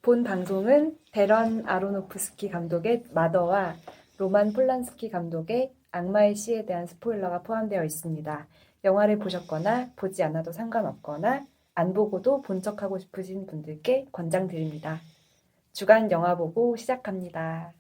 본 방송은 데런 아로노프스키 감독의 마더와 로만 폴란스키 감독의 악마의 씨에 대한 스포일러가 포함되어 있습니다. 영화를 보셨거나 보지 않아도 상관없거나 안 보고도 본 척하고 싶으신 분들께 권장드립니다. 주간 영화 보고 시작합니다.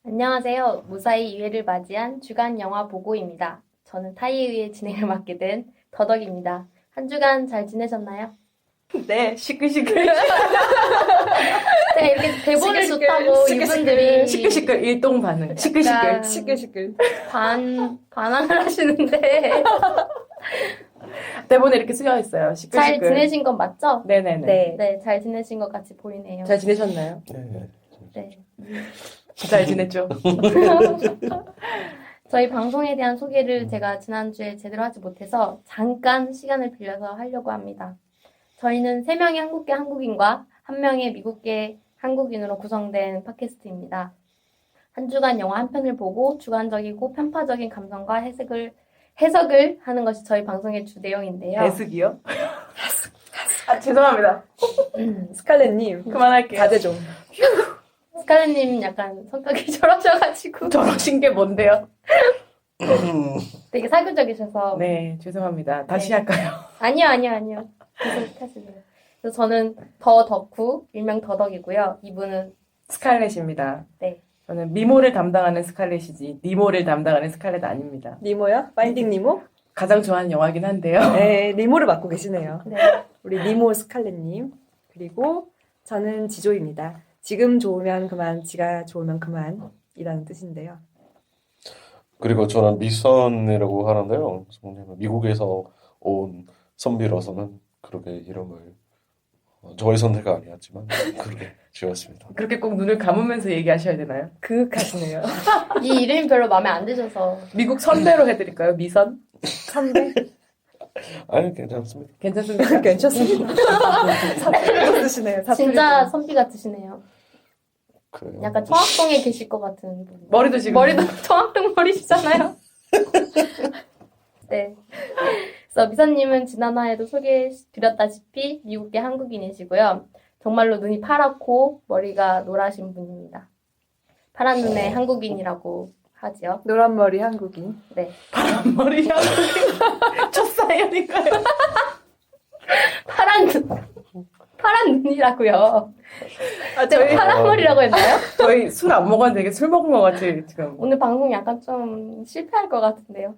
안녕하세요. 무사히 2회를 맞이한 주간 영화 보고입니다. 저는 타이에 의해 진행을 맡게 된 더덕입니다. 한 주간 잘 지내셨나요? 네, 시끌시끌. 네, 이렇게 대본을 줬다고 이분들이 시끌시끌 일동 반응. 시끌시끌. 약간 시끌시끌. 반항을 하시는데 대본에 이렇게 쓰여 있어요. 시끌시끌. 잘 지내신 건 맞죠? 네네네. 네, 잘 지내신 것 같이 보이네요. 잘 지내셨나요? 네. 네. 잘 지냈죠? 저희 방송에 대한 소개를 제가 지난주에 제대로 하지 못해서 잠깐 시간을 빌려서 하려고 합니다. 저희는 3명의 한국계 한국인과 1명의 미국계 한국인으로 구성된 팟캐스트입니다. 한 주간 영화 한 편을 보고 주관적이고 편파적인 감성과 해석을 하는 것이 저희 방송의 주 내용인데요. 해석이요? 죄송합니다. 스칼렛님, 그만할게요. 자제 좀. 스칼렛님 약간 성격이 저러셔가지고 저러신 게 뭔데요? 되게 사교적이셔서 네, 죄송합니다. 다시 네. 할까요? 아니요. 계속 하시네요. 그래서 저는 더 덕후, 일명 더덕이고요. 이분은 스칼렛입니다. 네. 저는 미모를 담당하는 스칼렛이지 니모를 담당하는 스칼렛 아닙니다. 니모요? 파인딩 니모? 가장 좋아하는 영화긴 한데요. 네, 니모를 맡고 계시네요. 네. 우리 니모 스칼렛님. 그리고 저는 지조입니다. 지금 좋으면 그만, 지가 좋으면 그만이라는 뜻인데요. 그리고 저는 미선이라고 하는데요. 미국에서 온 선비로서는 그렇게 이름을 저의 선택이 아니었지만 그렇게 지었습니다. 그렇게 꼭 눈을 감으면서 얘기하셔야 되나요? 그윽하시네요. 이 이름이 별로 마음에 안 드셔서 미국 선배로 해드릴까요? 미선? 선배? 아니 괜찮습니다. 괜찮습니까? 괜찮습니다. 사투리도 쓰시네요. 진짜 선비 같으시네요. 그래요. 약간 청학동에 계실 것 같은 분. 머리도 지금 머리도 청학동 머리시잖아요. 네. 그래서 미선님은 지난화에도 소개해드렸다시피 미국계 한국인이시고요. 정말로 눈이 파랗고 머리가 노라신 분입니다. 파란 눈의 한국인이라고 하지요. 노란머리 한국인. 네. 머리 향기 첫 사연인가요? 파란 눈이라고요. 아, 제가 파란 머리라고 했나요? 저희 술 안 먹었는데 되게 술 먹은 것 같이 지금. 오늘 방송 약간 좀 실패할 것 같은데요.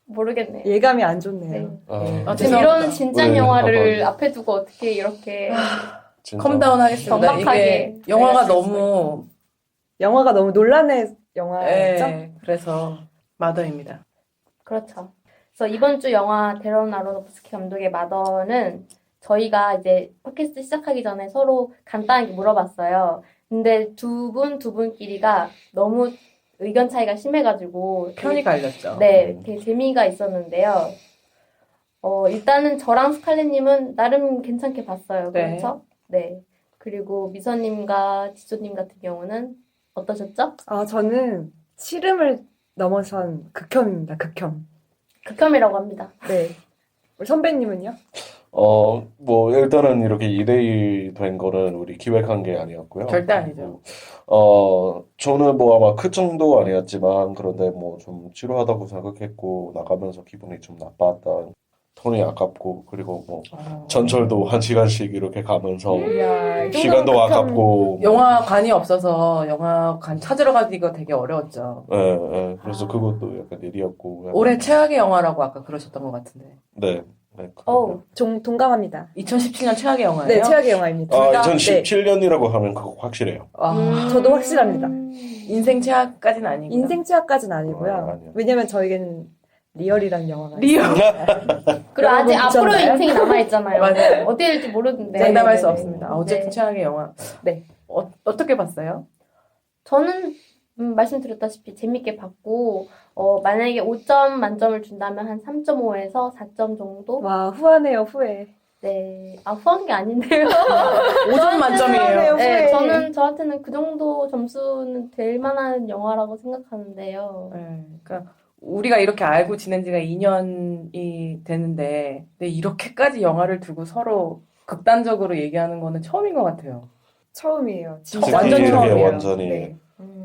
모르겠네요. 예감이 안 좋네요. 네. 아, 지금 죄송합니다. 이런 진짠 네, 영화를 봐봐. 앞에 두고 어떻게 이렇게 진짜. 컴다운 하겠습니다. 정확하게 이게 영화가 알려줄 수 너무 영화가 너무 논란의 영화였죠? 네, 그래서 마더입니다. 그렇죠. 그래서 이번 주 영화 데런 아로노프스키 감독의 마더는 저희가 이제 팟캐스트 시작하기 전에 서로 간단하게 물어봤어요. 근데 두 분끼리가 너무 의견 차이가 심해가지고 편이 갈렸죠. 네, 되게 재미가 있었는데요. 일단은 저랑 스칼렛님은 나름 괜찮게 봤어요. 네. 그렇죠? 네. 그리고 미선님과 지조님 같은 경우는 어떠셨죠? 저는 씨름을 넘어선 극혐입니다. 극혐. 극혐이라고 합니다. 네. 우리 선배님은요? 뭐 일단은 이렇게 2대1 된 거는 우리 기획한 게 아니었고요. 절대 아니죠. 저는 뭐 아마 그 정도 아니었지만 그런데 뭐 좀 지루하다고 생각했고 나가면서 기분이 좀 나빴다. 돈이 아깝고 그리고 뭐 전철도 1시간씩 이렇게 가면서 이야, 이 시간도 정도면 아깝고 영화관이 없어서 영화관 찾으러 가기가 되게 어려웠죠. 그래서 그것도 약간 일이었고 약간 올해 최악의 영화라고 아까 그러셨던 것 같은데. 네. 동감합니다. 2017년 최악의 영화예요? 네, 최악의 영화입니다. 아, 둘 다- 2017년이라고 하면 그거 확실해요. 저도 확실합니다. 인생 최악까지는 아니고. 인생 최악까지는 아니고요. 아니요. 왜냐면 저에게는 리얼이란 영화가 리얼. 그리고 아직 여러분 앞으로 보셨나요? 인생이 남아있잖아요. 맞아요. 어떻게 될지 모르는데. 장담할 네네네. 수 없습니다. 어쨌든 네. 최악의 영화. 네. 어떻게 봤어요? 저는 말씀드렸다시피 재밌게 봤고, 만약에 5점 만점을 준다면 한 3.5에서 4점 정도? 와, 후하네요, 후회. 네. 후한 게 아닌데요. 5점 만점이에요. 네, 후회. 저한테는 그 정도 점수는 될 만한 영화라고 생각하는데요. 네, 그러니까 우리가 이렇게 알고 지낸 지가 2년이 되는데, 근데 이렇게까지 영화를 두고 서로 극단적으로 얘기하는 거는 처음인 것 같아요. 처음이에요. 특히 완전 이렇게 처음이에요. 완전히 네.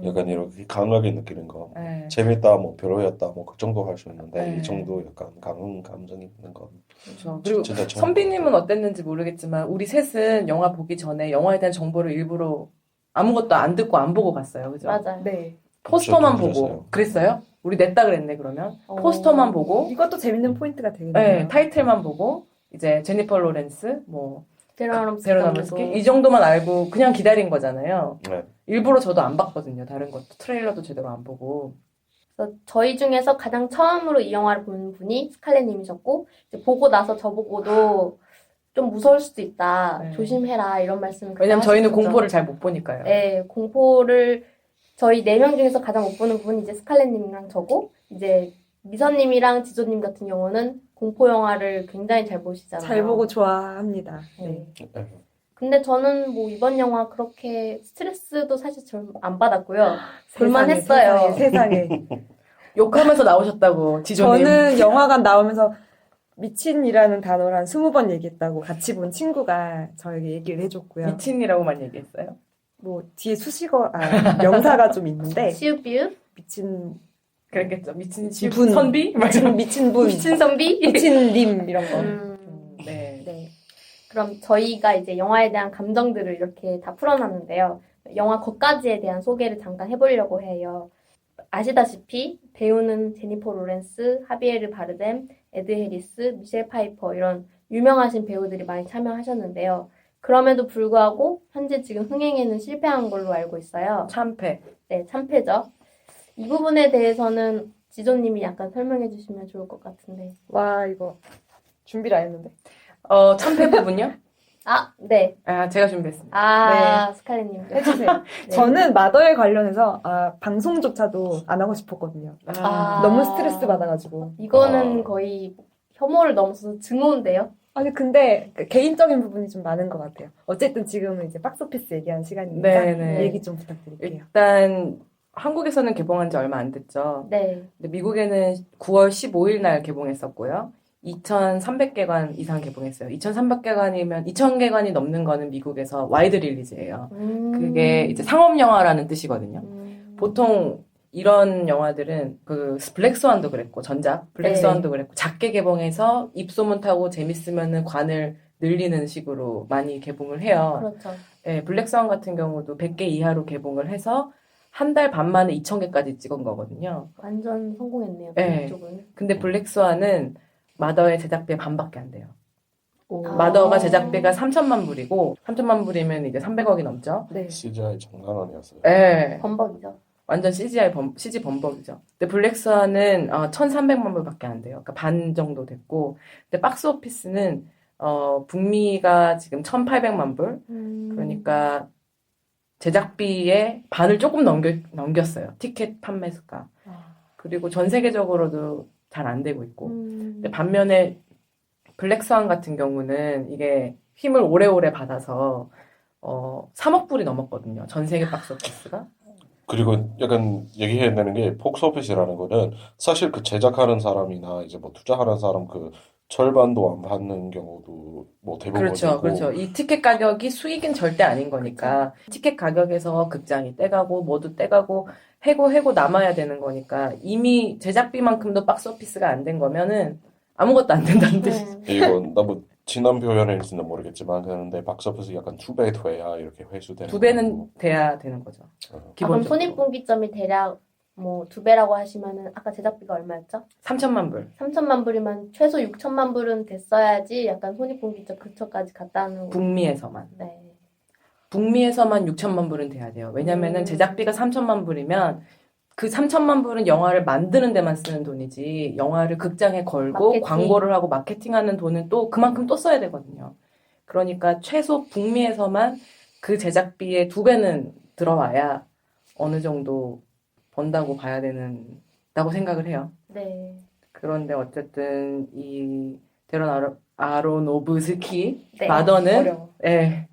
약간 이렇게 강하게 느끼는 거. 네, 재밌다, 뭐 별로였다, 뭐 그 정도 할 수 있는데 네. 이 정도 약간 강한 감정이 있는 건 그렇죠. 그리고 진짜 처음 선비님은 어땠는지 모르겠지만, 우리 셋은 영화 보기 전에 영화에 대한 정보를 일부러 아무것도 안 듣고 안 보고 갔어요. 그죠? 맞아요. 네. 포스터만 그렇죠, 보고. 그랬어요. 그랬어요? 우리 냈다 그랬네, 그러면. 포스터만 보고, 이것도 재밌는 포인트가 되겠네요. 네, 타이틀만 보고, 이제 제니퍼 로렌스, 뭐, 베로나럼스키 베로나무스키 이 정도만 알고 그냥 기다린 거잖아요. 네. 일부러 저도 안 봤거든요. 다른 것도 트레일러도 제대로 안 보고. 그래서 저희 중에서 가장 처음으로 이 영화를 본 분이 스칼렛님이셨고, 이제 보고 나서 저보고도 좀 무서울 수도 있다. 네. 조심해라. 이런 말씀을 그때 왜냐면 저희는 하셨었죠. 공포를 잘 못 보니까요. 네, 공포를 저희 4명 중에서 가장 못 보는 분이 이제 스칼렛님이랑 저고, 이제 미선님이랑 지조님 같은 경우는 공포 영화를 굉장히 잘 보시잖아요. 잘 보고 좋아합니다. 네. 네. 근데 저는 뭐 이번 영화 그렇게 스트레스도 사실 좀 안 받았고요. 볼만했어요. 세상에. 욕하면서 나오셨다고, 지조님. 저는 영화관 나오면서 미친이라는 단어를 한 20번 얘기했다고 같이 본 친구가 저에게 얘기를 해줬고요. 미친이라고만 얘기했어요. 뭐 뒤에 명사가 좀 있는데 시우비우? 미친 그랬겠죠. 미친 분. 선비? 미친 분, 미친 선비? 미친님 이런 거. 네. 네. 그럼 저희가 이제 영화에 대한 감정들을 이렇게 다 풀어놨는데요. 영화 것까지에 대한 소개를 잠깐 해보려고 해요. 아시다시피 배우는 제니퍼 로렌스, 하비에르 바르뎀, 에드 해리스, 미셸 파이퍼 이런 유명하신 배우들이 많이 참여하셨는데요. 그럼에도 불구하고 현재 지금 흥행에는 실패한 걸로 알고 있어요. 참패. 네, 참패죠. 이 부분에 대해서는 지조님이 약간 설명해 주시면 좋을 것 같은데. 와 이거 준비를 안 했는데. 참패 부분요? 네. 제가 준비했습니다. 스칼렛님. 해주세요. 네. 저는 마더에 관련해서 방송조차도 안 하고 싶었거든요. 너무 스트레스 받아가지고. 이거는 거의 혐오를 넘어서 증오인데요. 아니 근데 개인적인 부분이 좀 많은 것 같아요. 어쨌든 지금은 이제 박스오피스 얘기하는 시간이니까 네네. 얘기 좀 부탁드릴게요. 일단 한국에서는 개봉한 지 얼마 안 됐죠. 네. 근데 미국에는 9월 15일 날 개봉했었고요. 2,300개관 이상 개봉했어요. 2,300개관이면 2,000개관이 넘는 거는 미국에서 와이드 릴리즈예요. 그게 이제 상업 영화라는 뜻이거든요. 보통 이런 영화들은 그 블랙스완도 그랬고 전작 블랙스완도 그랬고 작게 개봉해서 입소문 타고 재밌으면은 관을 늘리는 식으로 많이 개봉을 해요. 그렇죠. 네, 블랙스완 같은 경우도 100개 이하로 개봉을 해서 한 달 반 만에 2,000개까지 찍은 거거든요. 완전 성공했네요. 네. 그쪽은. 근데 블랙스완은 마더의 제작비의 반밖에 안 돼요. 오. 마더가 제작비가 3천만 불이고 3천만 불이면 이제 300억이 넘죠. 네. CGI 장난 아니었어요. 네. 범벅이죠. 완전 CG 범벅이죠. 근데 블랙스완은 1,300만 불밖에 안 돼요. 그러니까 반 정도 됐고, 근데 박스 오피스는 북미가 지금 1,800만 불. 그러니까 제작비의 반을 조금 넘겼어요. 티켓 판매 수가. 그리고 전 세계적으로도 잘 안 되고 있고. 근데 반면에 블랙스완 같은 경우는 이게 힘을 오래오래 받아서 3억 불이 넘었거든요. 전 세계 박스 오피스가. 그리고 약간 얘기해야 되는 게 폭스오피스라는 거는 사실 그 제작하는 사람이나 이제 뭐 투자하는 사람 그 절반도 안 받는 경우도 뭐 대부분이고 그렇죠. 이 티켓 가격이 수익은 절대 아닌 거니까 티켓 가격에서 극장이 떼가고 뭐도 떼가고 해고 남아야 되는 거니까 이미 제작비만큼도 박스 오피스가 안 된 거면은 아무것도 안 된다는 뜻이죠. 이거 너무 진한 표현일지는 모르겠지만 그런데 박스오피스 약간 2배 돼야 이렇게 회수되는 2배는 돼야 되는 거죠. 그럼 기본적으로. 손익분기점이 대략 뭐 2배라고 하시면은 아까 제작비가 얼마였죠? 3천만 불. 3천만 불이면 최소 6천만 불은 됐어야지 약간 손익분기점 근처까지 갔다는 거. 북미에서만. 네. 북미에서만 6천만 불은 돼야 돼요. 왜냐면은 제작비가 3천만 불이면 그 3천만 불은 영화를 만드는 데만 쓰는 돈이지 영화를 극장에 걸고 마케팅. 광고를 하고 마케팅하는 돈은 또 그만큼 또 써야 되거든요. 그러니까 최소 북미에서만 그 제작비의 2배는 들어와야 어느 정도 번다고 봐야 된다고 생각을 해요. 네. 그런데 어쨌든 이 데런 아로노브스키 네. 마더는 어려워. 예,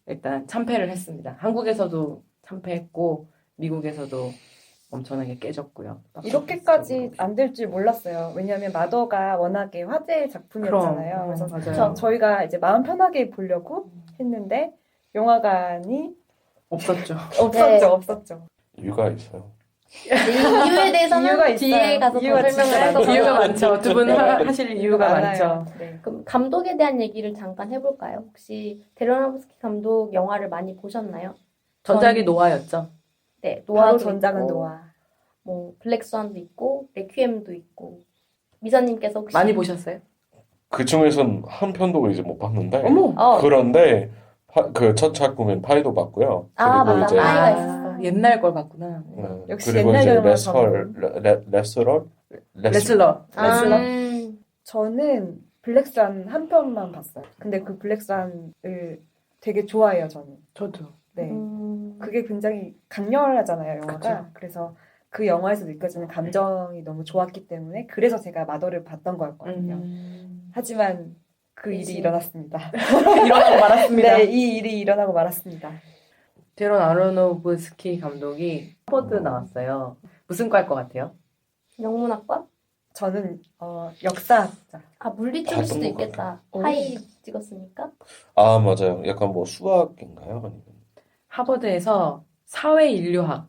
일단 참패를 했습니다. 한국에서도 참패했고 미국에서도 엄청나게 깨졌고요. 이렇게까지 안 될 줄 몰랐어요. 왜냐하면 마더가 워낙에 화제의 작품이었잖아요. 그래서 맞아요. 저희가 이제 마음 편하게 보려고 했는데 영화관이 없었죠. 없었죠, 없었죠. 이유가 있어요. 네, 이유에 대해서는 이유가 뒤에 있어요. 가서 더 이유가 설명을 진짜 할 것 이유가 같아요. 많죠. 두 분 네. 하실 이유가 많아요. 많죠. 네. 그럼 감독에 대한 얘기를 잠깐 해볼까요? 혹시 데런 아로노프스키 감독 영화를 많이 보셨나요? 전작이 노아였죠. 네, 바로 노아도 전작은 있고, 노아. 뭐 블랙스완도 있고 레퀴엠도 있고 미사님께서 혹시 많이 보셨어요? 그 중에선 한 편도 이제 못 봤는데 어머. 그런데 그 첫 작품은 파이도 봤고요. 아, 그리고 맞아. 이제 파이가 있었어. 옛날 걸 봤구나. 역시 그리고 옛날 이제 영화 레슬러. 저는 블랙스완 한 편만 봤어요. 근데 그 블랙스완을 되게 좋아해요, 저는. 저도. 네. 음, 그게 굉장히 강렬하잖아요, 영화가. 그쵸. 그래서 그 영화에서 느껴지는 감정이 너무 좋았기 때문에 그래서 제가 마더를 봤던 거였거든요. 하지만 그 일이 그치. 일어났습니다. 일어나고 말았습니다. 네, 이 일이 일어나고 말았습니다. 데런 아로노브스키 감독이 하버드 나왔어요. 무슨 과일 것 같아요? 영문학과? 저는 역사학자. 아, 물리 쪽일 봤던 수도 것 있겠다. 같아요. 파이 찍었으니까. 아 맞아요. 약간 뭐 수학인가요? 아니면 하버드에서 사회인류학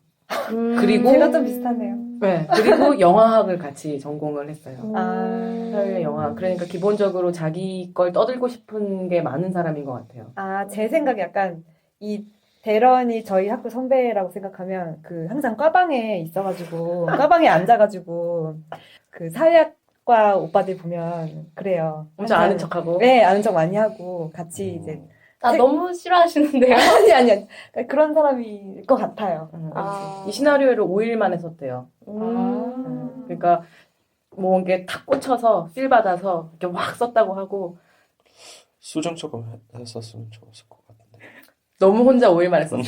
그리고 제가 좀 비슷하네요. 네, 그리고 영화학을 같이 전공을 했어요. 사회 영화. 음. 그러니까 기본적으로 자기 걸 떠들고 싶은 게 많은 사람인 것 같아요. 제 생각에 약간 이 대런이 저희 학교 선배라고 생각하면 그 항상 과방에 있어가지고 과방에 앉아가지고 그 사회학과 오빠들 보면 그래요. 엄청 항상 아는 척하고. 네, 아는 척 많이 하고 같이 이제 나 너무 싫어하시는데요? 아니 그런 사람일 것 같아요. 아. 이 시나리오를 5일 만에 썼대요. 그러니까 뭐 이게 탁 꽂혀서 필 받아서 이렇게 확 썼다고 하고 수정 조금 했었으면 좋았을 것 같은데. 너무 혼자 5일 만에 썼어.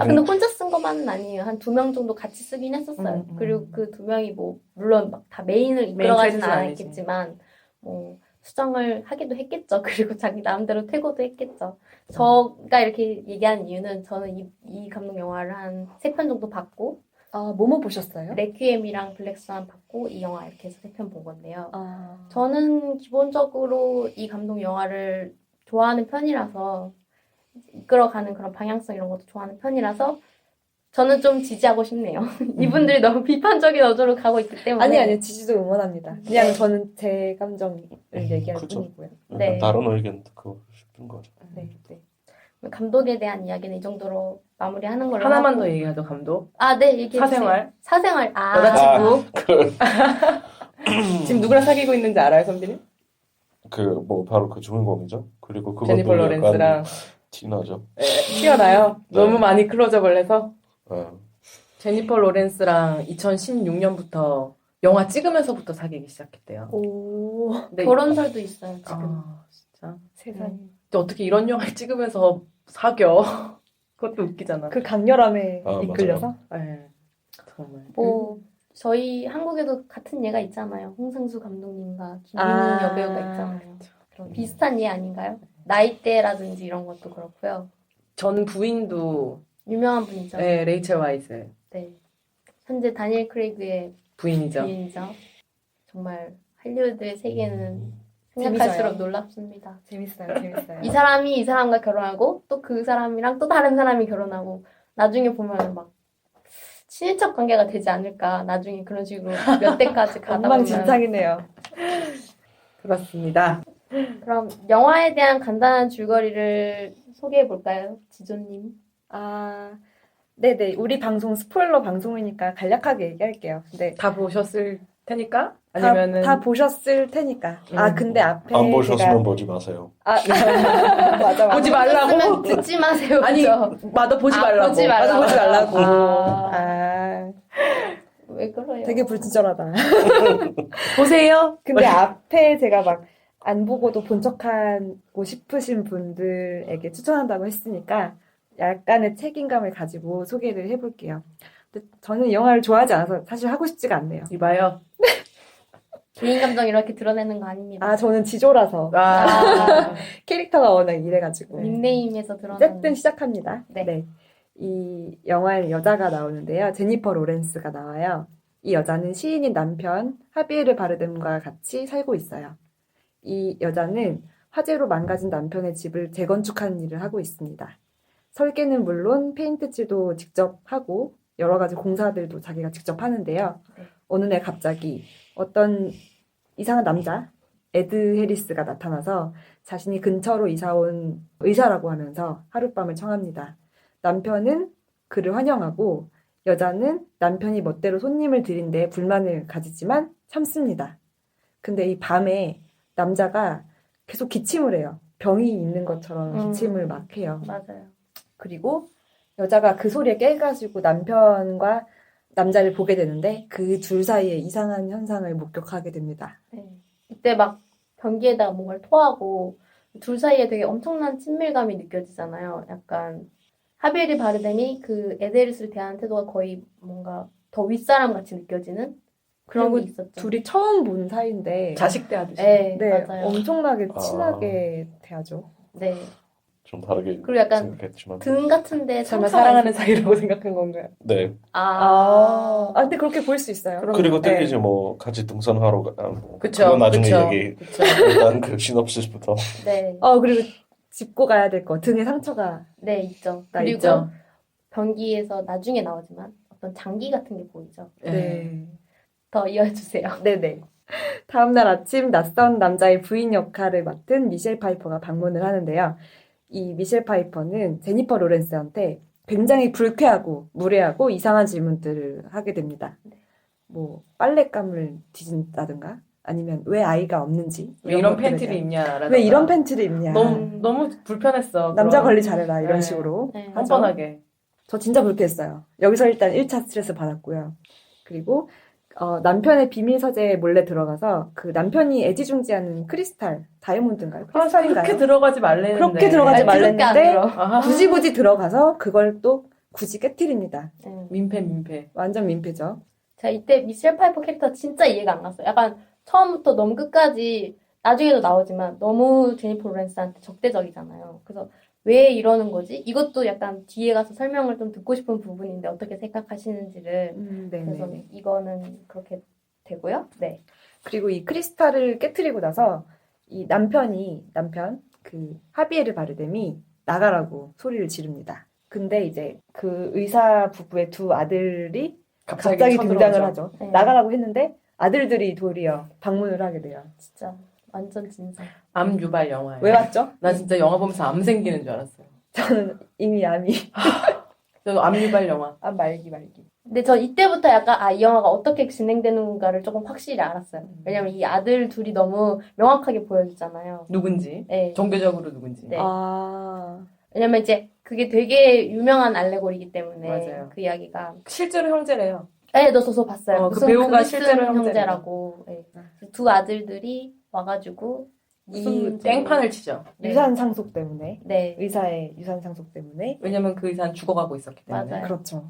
아, 근데 혼자 쓴 것만은 아니에요. 한 2명 정도 같이 쓰긴 했었어요. 그리고 그 2명이 뭐, 물론 막 다 메인을 이끌어가지는 크레딧은 아니지. 않았겠지만, 뭐, 수정을 하기도 했겠죠. 그리고 자기 나름대로 퇴고도 했겠죠. 저가 이렇게 얘기하는 이유는 저는 이 감독 영화를 한 3편 정도 봤고, 뭐뭐 보셨어요? 레퀴엠이랑 블랙스완 봤고, 이 영화 이렇게 해서 3편 본 건데요. 아, 저는 기본적으로 이 감독 영화를 좋아하는 편이라서 이끌어가는 그런 방향성 이런 것도 좋아하는 편이라서 저는 좀 지지하고 싶네요. 이분들이 너무 비판적인 어조로 가고 있기 때문에 아니 지지도 응원합니다. 그냥 네. 저는 제 감정을 얘기할 그쵸. 뿐이고요. 네. 다른 의견 듣고 싶은 거죠. 네. 감독에 대한 이야기는 이 정도로 마무리하는 걸로 하나만 하고. 더 얘기하죠, 감독. 아, 네, 얘기해 사생활. 주세요. 사생활. 여자친구. 지금 누구랑 사귀고 있는지 알아요, 선비님? 뭐 바로 그 주인공이죠. 그리고 그것도 제니퍼 약간 로렌스랑 티나죠. 튀어나요. 네. 너무 많이 클로즈업을 해서. 네. 제니퍼 로렌스랑 2016년부터 영화 찍으면서부터 사귀기 시작했대요. 오, 근데 결혼설도 있어요, 지금. 진짜. 세상에. 근데 어떻게 이런 영화를 찍으면서 사겨? 그것도 웃기잖아. 그 강렬함에 맞아요. 이끌려서? 네, 정말. 뭐 저희 한국에도 같은 예가 있잖아요. 홍상수 감독님과 김민희 아. 여배우가 있잖아요. 그런 비슷한 예 아닌가요? 나이대라든지 이런 것도 그렇고요. 전 부인도 유명한 분이죠. 네, 레이첼 와이즈 네. 현재 다니엘 크레이그의 부인이죠. 부인이죠. 정말 할리우드의 세계는 재밌어요. 생각할수록 놀랍습니다. 재밌어요. 이 사람이 이 사람과 결혼하고 또 그 사람이랑 또 다른 사람이 결혼하고 나중에 보면 막 친인척 관계가 되지 않을까. 나중에 그런 식으로 몇 대까지 가다 보면. 엉망진창이네요. 그렇습니다. 그럼 영화에 대한 간단한 줄거리를 소개해 볼까요? 지조님. 네네. 우리 방송 스포일러 방송이니까 간략하게 얘기할게요. 근데 다 보셨을 테니까? 아니면은 다 보셨을 테니까. 근데 앞에 안 보셨으면 제가- 보지 마세요. 맞아. 보지 말라고. 보셨으면 듣지 마세요. 아니, 그죠? 마더 보지 말라고. 보지 말라고. 나도 보지 말라고. 아. 왜 그래요? 되게 불친절하다. 보세요. 근데 앞에 제가 막 안 보고도 본 척하고 싶으신 분들에게 추천한다고 했으니까 약간의 책임감을 가지고 소개를 해볼게요. 근데 저는 이 영화를 좋아하지 않아서 사실 하고 싶지가 않네요. 이봐요. 개인 감정 이렇게 드러내는 거 아닙니다. 아, 저는 지조라서 아, 캐릭터가 워낙 이래가지고. 닉네임에서 드러나는. 어쨌든 시작합니다. 네. 이 영화에 여자가 나오는데요. 제니퍼 로렌스가 나와요. 이 여자는 시인인 남편 하비에르 바르뎀과 같이 살고 있어요. 이 여자는 화재로 망가진 남편의 집을 재건축하는 일을 하고 있습니다. 설계는 물론 페인트칠도 직접 하고 여러 가지 공사들도 자기가 직접 하는데요. 네. 어느 날 갑자기 어떤 이상한 남자, 에드 해리스가 나타나서 자신이 근처로 이사 온 의사라고 하면서 하룻밤을 청합니다. 남편은 그를 환영하고 여자는 남편이 멋대로 손님을 들인 데 불만을 가지지만 참습니다. 근데 이 밤에 남자가 계속 기침을 해요. 병이 있는 것처럼 기침을 막 해요. 맞아요. 그리고 여자가 그 소리에 깨가지고 남편과 남자를 보게 되는데 그 둘 사이에 이상한 현상을 목격하게 됩니다. 네. 이때 막 변기에다가 뭔가를 토하고 둘 사이에 되게 엄청난 친밀감이 느껴지잖아요. 약간 하비에르 바르뎀이 그 에데리스를 대하는 태도가 거의 뭔가 더 윗사람 같이 느껴지는 그런 게 그리고 있었죠. 둘이 처음 본 사이인데 자식 대하듯이. 네, 네, 맞아요. 엄청나게 아. 친하게 대하죠. 네. 좀 다르게 그리고 약간 생각했지만. 등 같은데 설마 상처가 사랑하는 있- 사이라고 생각한 건가요? 네. 근데 그렇게 볼 수 있어요. 그리고 네. 되게 이제 뭐 같이 등산하러 뭐 그쵸. 그건 나중에 그쵸. 얘기. 그쵸. 일단 그 시놉시스부터. 네. 그리고 짚고 가야 될 거. 등에 상처가 네, 있죠. 나 그리고 있죠. 변기에서 나중에 나오지만 어떤 장기 같은 게 보이죠. 네. 더 이어주세요. 네네. 다음날 아침 낯선 남자의 부인 역할을 맡은 미셸 파이퍼가 방문을 하는데요. 이 미셸 파이퍼는 제니퍼 로렌스한테 굉장히 불쾌하고 무례하고 이상한 질문들을 하게 됩니다. 뭐 빨랫감을 뒤진다든가 아니면 왜 아이가 없는지 왜 이런 것들에 팬티를 대한- 입냐라든가. 왜 이런 팬티를 입냐. 너무 불편했어. 남자 그런. 관리 잘해라 이런 네. 식으로 네. 하죠. 뻔뻔하게. 저 진짜 불쾌했어요. 여기서 일단 1차 스트레스 받았고요. 그리고 남편의 비밀 서재에 몰래 들어가서 그 남편이 애지중지하는 크리스탈, 다이아몬드인가요? 크리스탈인가요? 그렇게 들어가지 말랬는데. 그렇게 들어가지 아니, 그렇게 안 말랬는데 들어. 아하. 굳이 들어가서 그걸 또 굳이 깨트립니다. 네. 민폐. 완전 민폐죠. 제가 이때 미셸 파이퍼 캐릭터 진짜 이해가 안 갔어요. 약간 처음부터 너무 끝까지 나중에도 나오지만 너무 제니퍼 로렌스한테 적대적이잖아요. 그래서 왜 이러는 거지? 이것도 약간 뒤에 가서 설명을 좀 듣고 싶은 부분인데 어떻게 생각하시는지를 그래서 네네. 이거는 그렇게 되고요. 네. 그리고 이 크리스탈을 깨트리고 나서 이 남편 그 하비에르 바르뎀이 나가라고 소리를 지릅니다. 근데 이제 그 의사 부부의 두 아들이 갑자기 등장을 쳐들어오죠. 하죠. 네. 나가라고 했는데 아들들이 도리어 방문을 하게 돼요. 진짜 완전 진상. 암 유발 영화예요. 왜 왔죠? 나 진짜 영화 보면서 암 생기는 줄 알았어요. 저는 이미 암이 저도 암 유발 영화. 말기. 근데 저 이때부터 약간 이 영화가 어떻게 진행되는가를 조금 확실히 알았어요. 왜냐면 이 아들 둘이 너무 명확하게 보여주잖아요. 누군지. 네. 종교적으로 누군지. 네. 아, 왜냐면 이제 그게 되게 유명한 알레고리이기 때문에 맞아요. 그 이야기가 실제로 형제래요. 네, 저도 봤어요. 그 무슨 배우가 그리스 실제로 형제라고. 네. 두 아들들이 와가지고 무슨 이 문제로- 땡판을 치죠. 네. 유산 상속 때문에 네. 의사의 유산 상속 때문에 왜냐면 그 의사는 죽어가고 있었기 때문에. 맞아요. 그렇죠.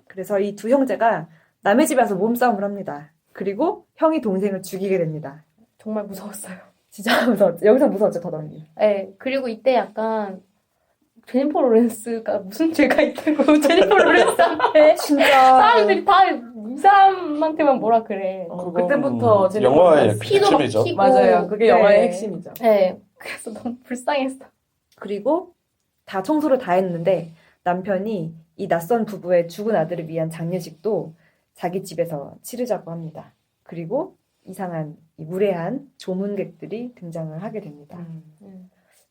그래서 이 두 형제가 남의 집에 와서 몸싸움을 합니다. 그리고 형이 동생을 죽이게 됩니다. 정말 무서웠어요. 진짜 무서웠죠. 여기서 무서웠죠, 더더욱이. 네. 그리고 이때 약간 제니퍼 로렌스가 무슨 죄가 있다고 제니퍼 로렌스한테 진짜 사람들이 다 이 사람한테만 뭐라 그래. 그때부터 제니퍼 영화의 로렌스. 피도 막 핵심이죠. 튀고. 맞아요. 그게 네. 영화의 핵심이죠. 네. 그래서 너무 불쌍했어. 그리고 다 청소를 다 했는데 남편이 이 낯선 부부의 죽은 아들을 위한 장례식도 자기 집에서 치르자고 합니다. 그리고 이상한 이 무례한 조문객들이 등장을 하게 됩니다.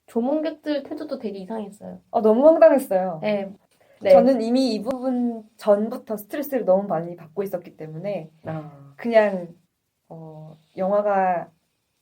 조문객들 태도도 되게 이상했어요. 너무 황당했어요. 네. 네. 저는 이미 이 부분 전부터 스트레스를 너무 많이 받고 있었기 때문에 그냥 영화가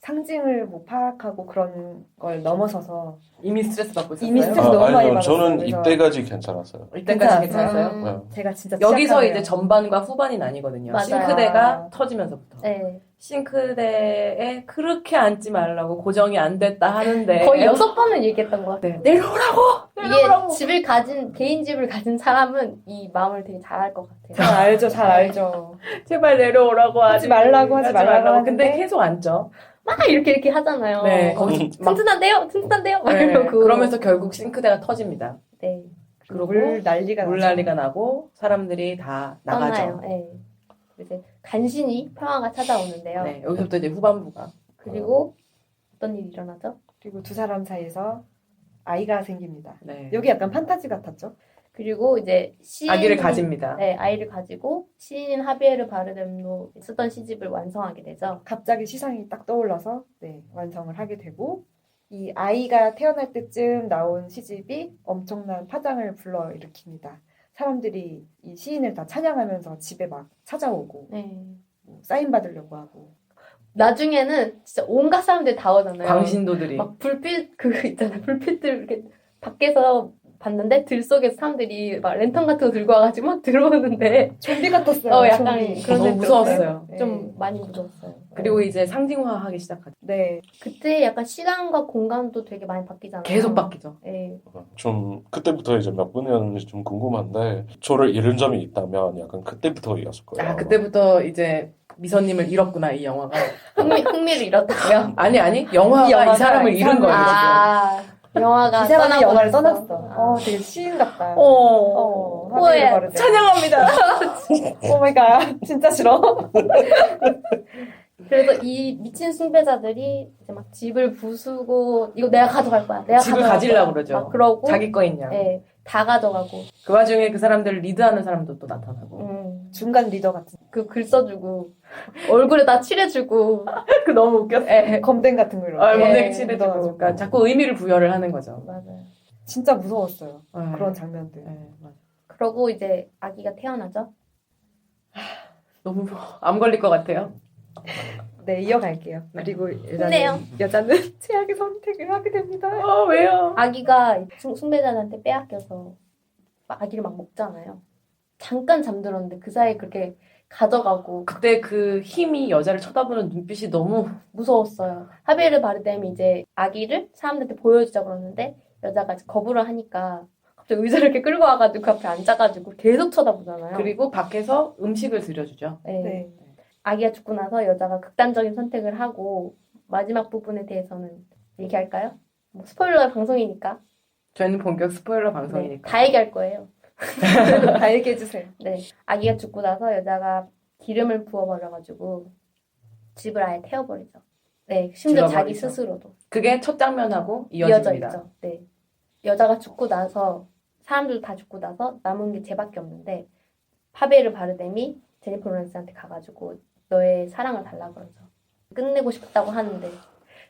상징을 뭐 파악하고 그런 걸 넘어서서 이미 스트레스 받고 있었어요. 이미 스트레스 너무 많이 아니요, 받았어요. 저는 그래서 이때까지 괜찮았어요. 이때까지 괜찮았어요? 괜찮았어요? 네. 제가 진짜 여기서 시작하네요. 이제 전반과 후반이 나뉘거든요. 맞아요. 싱크대가 터지면서부터. 네. 싱크대에 그렇게 앉지 말라고 고정이 안 됐다 하는데 거의 6번은 얘기했던 것 같아요. 네. 내려오라고! 이게 집을 가진, 개인 집을 가진 사람은 이 마음을 되게 잘할 것 같아요. 잘 알죠, 잘 알죠. 제발 내려오라고 하지 말라고, 하지 말라고 근데 하는데 계속 앉죠. 막 이렇게 하잖아요. 네, 거기 막 튼튼한데요? 튼튼한데요? 막 네, 이러고. 그러면서 결국 싱크대가 터집니다. 네. 그리고 물 난리가 나죠. 물난리가 나고 사람들이 다 나가죠. 떠나요. 네. 이제 간신히 평화가 찾아오는데요. 네, 여기서부터 이제 후반부가 그리고 어떤 일이 일어나죠? 그리고 두 사람 사이에서 아이가 생깁니다. 네. 여기 약간 판타지 같았죠? 그리고 이제 아기를 가집니다. 네, 아이를 가지고 시인인 하비에르 바르뎀도 쓰던 시집을 완성하게 되죠. 갑자기 시상이 딱 떠올라서 네, 완성을 하게 되고 이 아이가 태어날 때쯤 나온 시집이 엄청난 파장을 불러일으킵니다. 사람들이 이 시인을 다 찬양하면서 집에 막 찾아오고 네. 뭐 사인 받으려고 하고 나중에는 진짜 온갖 사람들이 다 오잖아요. 광신도들이 막 불빛 그 있잖아요. 불빛들 이렇게 밖에서 봤는데 들 속에서 사람들이 막 랜턴 같은 거 들고 와가지고 막 들어오는데 좀비 같았어요. 약간 좀비. 그런 너무 데 무서웠어요. 네. 좀 많이 무서웠어요. 그리고 이제 상징화하기 시작하죠. 네. 그때 약간 시간과 공간도 되게 많이 바뀌잖아요. 계속 바뀌죠. 네. 좀 그때부터 이제 몇 분이었는지 좀 궁금한데 저를 잃은 점이 있다면 약간 그때부터였을 거예요. 아, 그때부터 이제 미선님을 잃었구나, 이 영화가. 흥미를 잃었다고요? 아니, 영화가 이 영화가 이 사람을 이 잃은 사람을 거예요. 아, 영화가 이 사람이 영화를 떠나버렸어. 떠났어. 되게 시인 같다. 후회. 하비에르 바르뎀. 찬양합니다. 오 마이 갓. 진짜 싫어. 그래서 이 미친 숭배자들이 이제 막 집을 부수고 이거 내가 가져갈 거야. 내가 집을 가져갈 가지려고 거야. 그러죠. 막 그러고 자기 거있냐. 네, 다 가져가고 그 와중에 그 사람들을 리드하는 사람도 또 나타나고. 중간 리더 같은 그 글 써주고 얼굴에다 칠해주고 그 너무 웃겼어. 예. 검댕 같은 거 이렇게. 아, 검색 예, 칠해주고. 묻어가지고. 그러니까 자꾸 의미를 부여를 하는 거죠. 맞아요. 진짜 무서웠어요. 네. 그런 장면들. 네, 맞아. 그러고 이제 아기가 태어나죠. 너무 암 걸릴 것 같아요. 네, 이어갈게요. 네. 그리고 힘내요. 여자는 최악의 선택을 하게 됩니다. 왜요? 아기가 숭배자한테 빼앗겨서 아기를 막 먹잖아요. 잠깐 잠들었는데 그 사이에 그렇게 가져가고 그때 그 힘이 여자를 쳐다보는 눈빛이 너무 무서웠어요. 하비에르 바르뎀이 이제 아기를 사람들한테 보여주자 그러는데 여자가 이제 거부를 하니까 갑자기 의자를 이렇게 끌고 와가지고 그 앞에 앉아가지고 계속 쳐다보잖아요. 그리고 밖에서 음식을 들여주죠. 네. 네. 아기가 죽고 나서 여자가 극단적인 선택을 하고 마지막 부분에 대해서는 얘기할까요? 뭐 스포일러 방송이니까 저희는 본격 스포일러 네, 방송이니까. 다 얘기할 거예요. 다 얘기해주세요. 네, 아기가 죽고 나서 여자가 기름을 부어버려가지고 집을 아예 태워버리죠. 네, 심지어 자기 질러버리죠. 스스로도 그게 첫 장면하고 이어져 이어집니다. 있죠. 네, 여자가 죽고 나서 사람들 다 죽고 나서 남은 게 쟤밖에 없는데 하비에르 바르뎀이 제니퍼 로렌스한테 가가지고 너의 사랑을 달라 그러죠. 끝내고 싶다고 하는데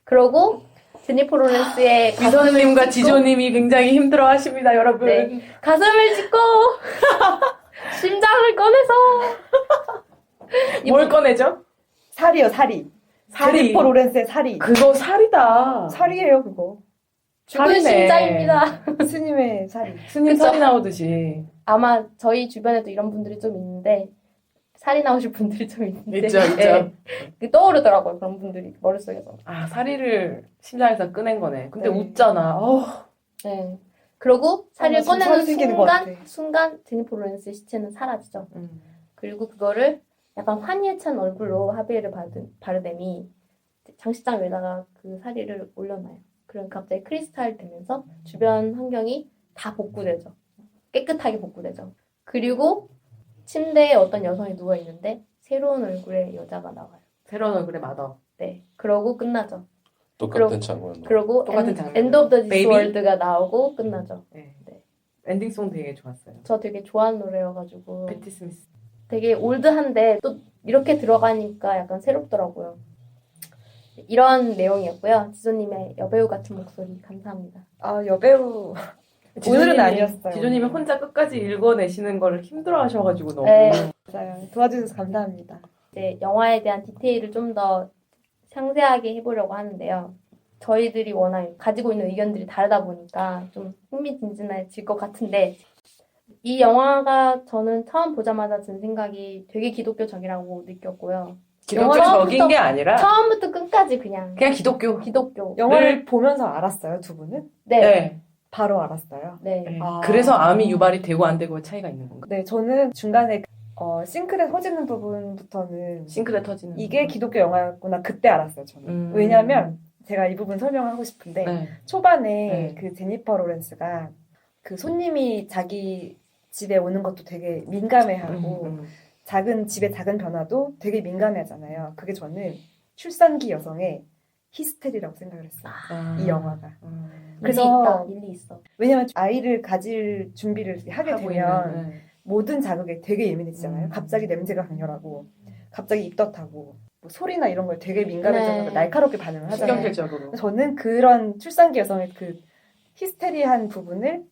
그러고 제니퍼 로렌스의 미선님과 지조님이 굉장히 힘들어하십니다, 여러분. 네, 가슴을 짚고 심장을 꺼내서 뭘 꺼내죠? 살이요, 살이. 살이. 제니퍼 로렌스의 살이. 그거 살이다. 살이에요, 그거. 죽은 살이네. 심장입니다. 스님의 살이. 스님 그쵸? 살이 나오듯이. 아마 저희 주변에도 이런 분들이 좀 있는데 살이 나오실 분들이 좀 있는데 있죠. 네, 떠오르더라고요. 그런 분들이 머릿속에서. 아, 살이를 심장에서 꺼낸 거네. 근데 네. 웃잖아. 네. 그러고 살을 나 지금 꺼내는 살이 생기는 것 같아. 순간 제니퍼 로렌스의 시체는 사라지죠. 음. 그리고 그거를 약간 환희에 찬 얼굴로 하비에르 바르뎀이 장식장 위에다가 그 사리를 올려놔요. 그럼 갑자기 크리스탈 되면서 주변 환경이 다 복구되죠. 깨끗하게 복구되죠. 그리고 침대에 어떤 여성이 누워있는데 새로운 얼굴의 여자가 나와요. 새로운 얼굴의 마더. 네. 그러고 끝나죠. 똑같은 장면. 그러고 똑같은 장면. 엔드 오브 더 베이비? 디스월드가 나오고 끝나죠. 네. 네. 엔딩송 되게 좋았어요. 저 되게 좋아하는 노래여가지고 패티 스미스. 되게 올드한데 또 이렇게 들어가니까 약간 새롭더라고요. 이런 내용이었고요. 지조님의 여배우 같은 목소리 감사합니다. 아, 여배우. 오늘은 아니었어요. 지조님이 혼자 끝까지 읽어내시는 거를 힘들어 하셔가지고 너무. 네. 맞아요. 도와주셔서 감사합니다. 이제 영화에 대한 디테일을 좀 더 상세하게 해보려고 하는데요. 저희들이 워낙 가지고 있는 의견들이 다르다 보니까 좀 흥미진진해질 것 같은데, 이 영화가 저는 처음 보자마자 든 생각이 되게 기독교적이라고 느꼈고요. 기독교적인 게 아니라 처음부터 끝까지 그냥 기독교. 기독교. 영화를 보면서 알았어요, 두 분은? 네. 네. 바로 알았어요. 네. 네. 아. 그래서 암이 유발이 되고 안 되고의 차이가 있는 건가? 네, 저는 중간에 싱크대 터지는 부분부터는 싱크대 터지는. 이게 기독교 영화였구나 그때 알았어요, 저는. 왜냐면 제가 이 부분 설명하고 싶은데 네. 초반에 네. 그 제니퍼 로렌스가 그 손님이 자기 집에 오는 것도 되게 민감해하고 작은 집의 작은 변화도 되게 민감해하잖아요. 그게 저는 출산기 여성의 히스테리라고 생각을 했어요. 이 영화가. 그래서 일리 있어. 왜냐면 아이를 가질 준비를 하게 하고 되면 있는, 네. 모든 자극에 되게 예민해지잖아요. 갑자기 냄새가 강렬하고 갑자기 입덧하고 뭐 소리나 이런 걸 되게 민감해져서 네. 날카롭게 반응을 하잖아요. 신경질적으로. 저는 그런 출산기 여성의 그 히스테리한 부분을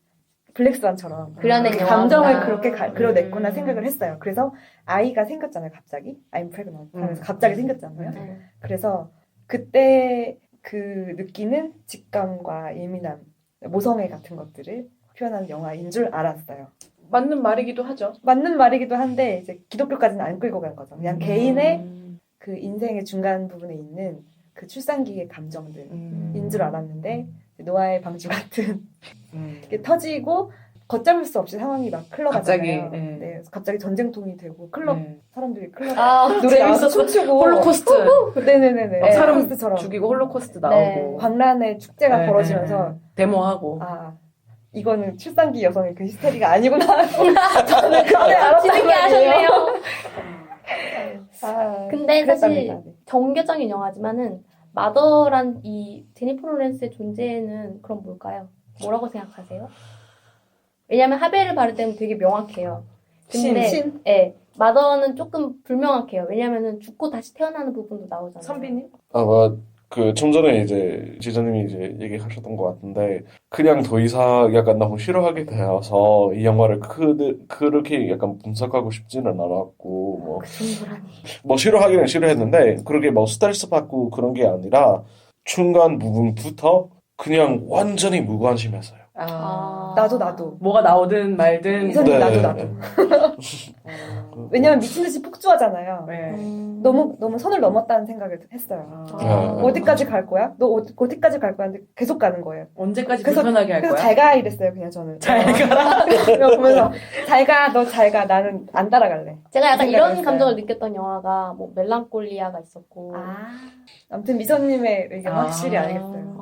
블랙스완처럼 그려낸 그 영화구나. 감정을 그렇게 그려냈구나 음. 생각을 했어요. 그래서 아이가 생겼잖아요, 갑자기. I'm pregnant 하면서 갑자기 생겼잖아요. 네. 그래서 그때 그 느끼는 직감과 예민함, 모성애 같은 것들을 표현하는 영화인 줄 알았어요. 맞는 말이기도 하죠. 맞는 말이기도 한데 이제 기독교까지는 안 끌고 간 거죠. 그냥 개인의 그 인생의 중간 부분에 있는 그 출산기의 감정들인 줄 알았는데 노아의 방주 같은 게 터지고 걷잡을 수 없이 상황이 막 흘러가잖아요. 갑자기, 네. 네, 갑자기 전쟁통이 되고 클럽 네. 사람들이 클럽 노래 나와서 재밌었어. 춤추고 홀로코스트. 네네네네. 막 사람 홀로코스트처럼 죽이고 홀로코스트 네. 나오고. 광란의 축제가 네, 벌어지면서 네. 데모하고. 아 이거는 출산기 여성의 그 히스테리가 아니구나. 저는 그때 알았단 뒤늦게 말이에요. 하셨네요. 아, 근데 사실 그랬답니다. 네. 정교적인 영화지만은 마더란 이 제니퍼 로렌스의 존재는 그럼 뭘까요? 뭐라고 생각하세요? 왜냐면 하벨을 바를 때는 되게 명확해요. 근데 신. 예, 마더는 조금 불명확해요. 왜냐면은 죽고 다시 태어나는 부분도 나오잖아요. 선비님? 아마 그 좀 전에 이제 지자님이 이제 얘기하셨던 것 같은데 그냥 더 이상 약간 너무 싫어하게 되어서 이 영화를 그렇게 약간 분석하고 싶지는 않았고 뭐 그 정도라니. 뭐 싫어하기는 싫어했는데 그렇게 뭐 스트레스 받고 그런 게 아니라 중간 부분부터 그냥 완전히 무관심했어요. 나도. 뭐가 나오든 말든. 이선님 네. 나도. 왜냐면 미친 듯이 폭주하잖아요. 네. 너무 선을 넘었다는 생각을 했어요. 아. 어디까지 갈 거야? 너 어디까지 갈 거야? 근데 계속 가는 거예요. 언제까지 그래서- 불편하게 할 그래서 거야? 잘 가 이랬어요, 그냥 저는. 잘 가라. 이거 보면서 잘 가, 너 잘 가. 나는 안 따라갈래. 제가 약간 그 이런 생각을 감정을 느꼈던 영화가 뭐 멜랑콜리아가 있었고 아무튼 미선님의 의견 아. 확실히 알겠어요.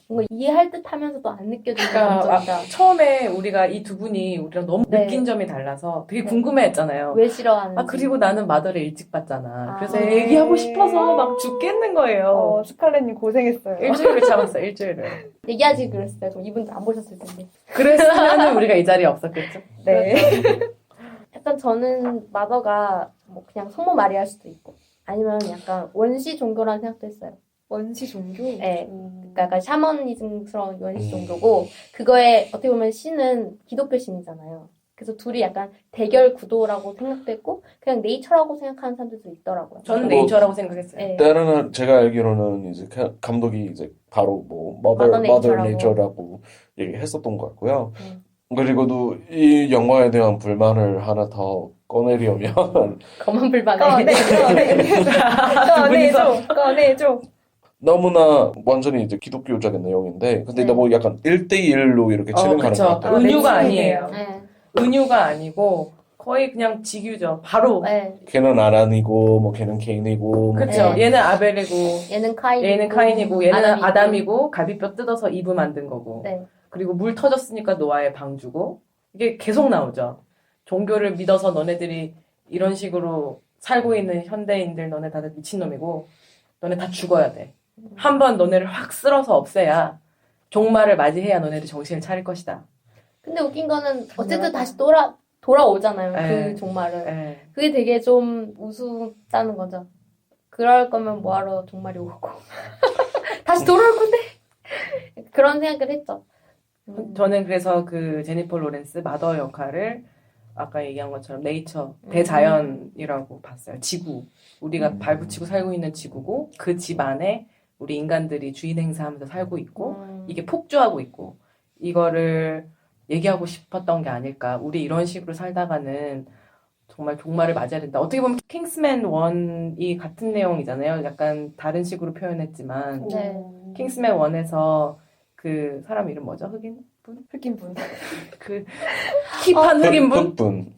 뭔가 이해할 듯 하면서도 안 느껴지는 그러니까 감정이다. 처음에 우리가 이 두 분이 우리랑 너무 네. 느낀 점이 달라서 되게 네. 궁금해했잖아요. 왜 싫어하는지. 그리고 나는 마더를 일찍 봤잖아. 아. 그래서 네. 얘기하고 싶어서 막 죽겠는 거예요. 스칼렛님 고생했어요. 일주일을 참았어, 일주일을. 얘기하지 그랬어요. 그럼 이분들 안 보셨을 텐데. 그랬으면 우리가 이 자리에 없었겠죠. 네. 약간 저는 마더가 뭐 그냥 성모 마리아일 수도 있고 아니면 약간 원시 종교라는 생각도 했어요. 원시 종교? 네. 그러니까 약간 샤머니즘스러운 원시 종교고 그거에 어떻게 보면 신은 기독교 신이잖아요. 그래서 둘이 약간 대결 구도라고 생각도 했고 그냥 네이처라고 생각하는 사람들도 있더라고요. 저는 뭐- 네이처라고 생각했어요. 네. 때로는 제가 알기로는 이제 감독이 이제 바로 뭐 Mother Mother Nature라고. Nature라고 얘기했었던 것 같고요. 그리고도 이 영화에 대한 불만을 하나 더 꺼내려면 거만 불만해. 꺼내줘. 너무나 완전히 이제 기독교적인 내용인데 근데 네. 너무 약간 1대1로 이렇게 진행하는 그쵸. 것 같아요. 은유가 네. 아니에요. 네. 은유가 아니고 거의 그냥 직유죠. 바로. 네. 걔는 아란이고 뭐 걔는 케인이고 뭐 그쵸. 네. 얘는 아벨이고 얘는 카인이고 얘는 카인이고 얘는 아담이고. 아담이고 갈비뼈 뜯어서 이브 만든 거고. 네. 그리고 물 터졌으니까 노아의 방주고. 이게 계속 나오죠. 종교를 믿어서 너네들이 이런 식으로 살고 있는 현대인들 너네 다들 미친놈이고 너네 다 죽어야 돼. 한 번 너네를 확 쓸어서 없애야 종말을 맞이해야 너네들 정신을 차릴 것이다. 근데 웃긴 거는 어쨌든 당연하다. 다시 돌아오잖아요. 네. 그 종말을. 예. 그게 되게 좀 우스웠다는 거죠. 그럴 거면 뭐하러 종말이 오고. 다시 돌아올 건데. 그런 생각을 했죠. 저는 그래서 그 제니퍼 로렌스 마더 역할을 아까 얘기한 것처럼 네이처, 대자연이라고 봤어요. 지구. 우리가 발붙이고 살고 있는 지구고 그 집 안에 우리 인간들이 주인 행사하면서 살고 있고 이게 폭주하고 있고 이거를 얘기하고 싶었던 게 아닐까. 우리 이런 식으로 살다가는 정말 종말을 맞이해야 된다. 어떻게 보면 킹스맨 1이 같은 내용이잖아요. 약간 다른 식으로 표현했지만 네. 킹스맨 1에서 그 사람 이름 뭐죠? 흑인 분? 흑인 분. 그 힙한 흑인 분? 흑분.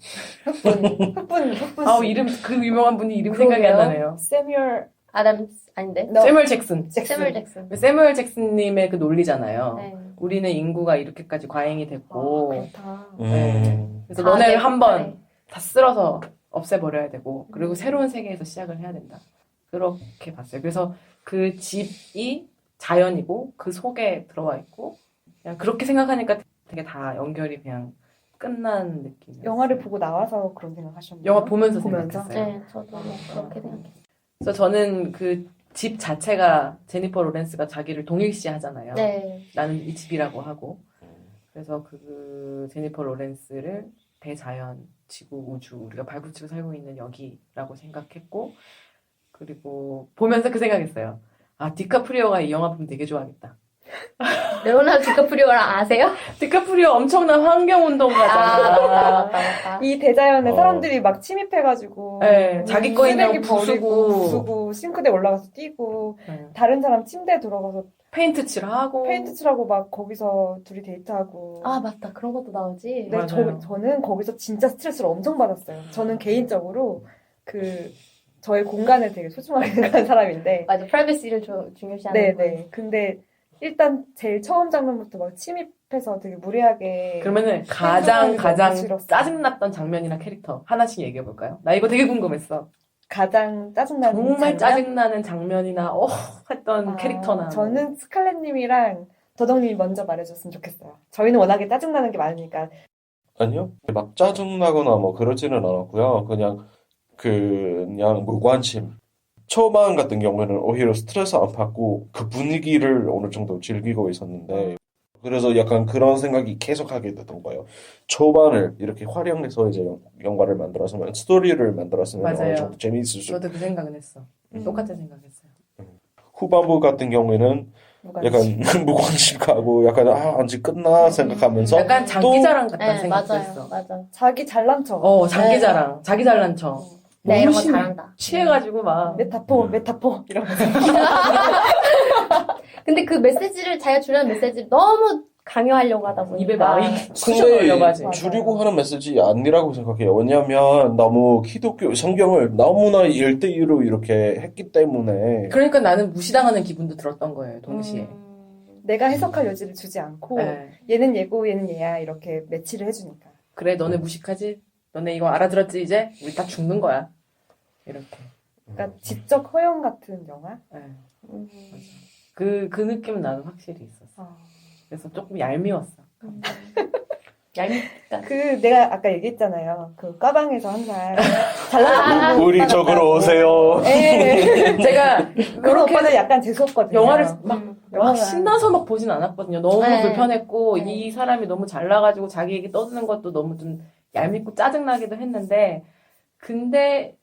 흑분 아우 씨. 이름 그 유명한 분이 이름 생각이 안 나네요. 세뮤얼 아담스 아닌데? 너- 세뮤얼 잭슨. 세물 잭슨. 세뮤얼 잭슨님의 그 논리잖아요. 네. 우리는 인구가 이렇게까지 과잉이 됐고 그렇다. 그래서 다 너네를 내 한번 폭발에. 다 쓸어서 없애버려야 되고 그리고 새로운 세계에서 시작을 해야 된다. 그렇게 봤어요. 그래서 그 집이 자연이고 그 속에 들어와 있고 그냥 그렇게 생각하니까 되게 다 연결이 그냥 끝난 느낌. 영화를 보고 나와서 그런 생각하셨나요? 영화 보면서 보면서? 생각했어요. 네, 저도 뭐 그렇게 생각했어요. 그래서 저는 그 집 자체가 제니퍼 로렌스가 자기를 동일시 하잖아요. 네. 나는 이 집이라고 하고 그래서 그 제니퍼 로렌스를 대자연, 지구, 우주 우리가 발붙이고 살고 있는 여기라고 생각했고 그리고 보면서 그 생각했어요. 아 디카프리오가 이 영화 보면 되게 좋아하겠다. 레오나르도 디카프리오랑 아세요? 디카프리오 엄청난 환경운동가잖아. 맞다. 이 대자연에 어. 사람들이 막 침입해가지고 네, 자기 거 있냐고 쓰레기 버리고 부수고. 부수고 싱크대 올라가서 뛰고 네. 다른 사람 침대에 들어가서 페인트 칠하고 페인트 칠하고 막 거기서 둘이 데이트하고 아, 맞다. 그런 것도 나오지. 네, 맞아요. 저는 거기서 진짜 스트레스를 엄청 받았어요. 저는 개인적으로 그 저의 공간을 되게 소중하게 생각하는 사람인데 맞아. 프라이버시를 중요시하는 네네. 거예요. 근데 일단 제일 처음 장면부터 막 침입해서 되게 무례하게 그러면은 행동하는 게 가장 너무 싫었어. 짜증났던 장면이나 캐릭터 하나씩 얘기해 볼까요? 나 이거 되게 궁금했어. 가장 짜증나는 정말 장면? 짜증나는 장면이나 했던 아, 캐릭터나 저는 스칼렛님이랑 더덕님이 먼저 말해줬으면 좋겠어요. 저희는 워낙에 짜증나는 게 많으니까. 아니요. 막 짜증나거나 뭐 그러지는 않았고요. 그냥 무관심. 초반 같은 경우에는 오히려 스트레스 안 받고 그 분위기를 어느 정도 즐기고 있었는데 그래서 약간 그런 생각이 계속 하게 됐던 거예요. 초반을 이렇게 활용해서 이제 영화를 만들었으면 스토리를 만들었으면 맞아요. 어느 정도 재미있을 수 저도 그 생각은 했어. 똑같은 생각했어요. 후반부 같은 경우에는 약간 무관심하고 약간 언제 끝나 생각하면서 약간 장기자랑 같다는 네, 생각도 맞아요. 했어. 맞아. 자기 잘난 척. 장기자랑, 자기 잘난 척. 네, 이런 거 심해. 잘한다. 취해가지고 막. 메타포 이러면서. 근데 그 메시지를 자기가 주려는 메시지를 너무 강요하려고 하다 보니까 입에 말이 근데 쑤셔넣으려가지고. 줄이고 하는 메시지 아니라고 생각해요. 왜냐하면 너무 기독교 성경을 너무나 1대1로 이렇게 했기 때문에 그러니까 나는 무시당하는 기분도 들었던 거예요, 동시에. 내가 해석할 여지를 주지 않고 네. 얘는 얘고 얘는 얘야 이렇게 매치를 해주니까. 그래, 너네 무식하지? 너네 이거 알아들었지, 이제? 우리 다 죽는 거야. 이렇게. 그러니까 지적 허용 같은 영화. 네. 그 느낌은 나는 확실히 있었어. 그래서 조금 얄미웠어. 얄밉다. 그 내가 아까 얘기했잖아요. 그 까방에서 항상 잘나는 우리 적으로 오세요. 예. 제가 그 그렇게 오빠는 약간 재수없거든요. 영화를 막 영화가. 신나서 막 보진 않았거든요. 너무 네. 불편했고, 네. 이 사람이 너무 잘나가지고 자기 얘기 떠드는 것도 너무 좀 얄밉고 짜증나기도 했는데, 근데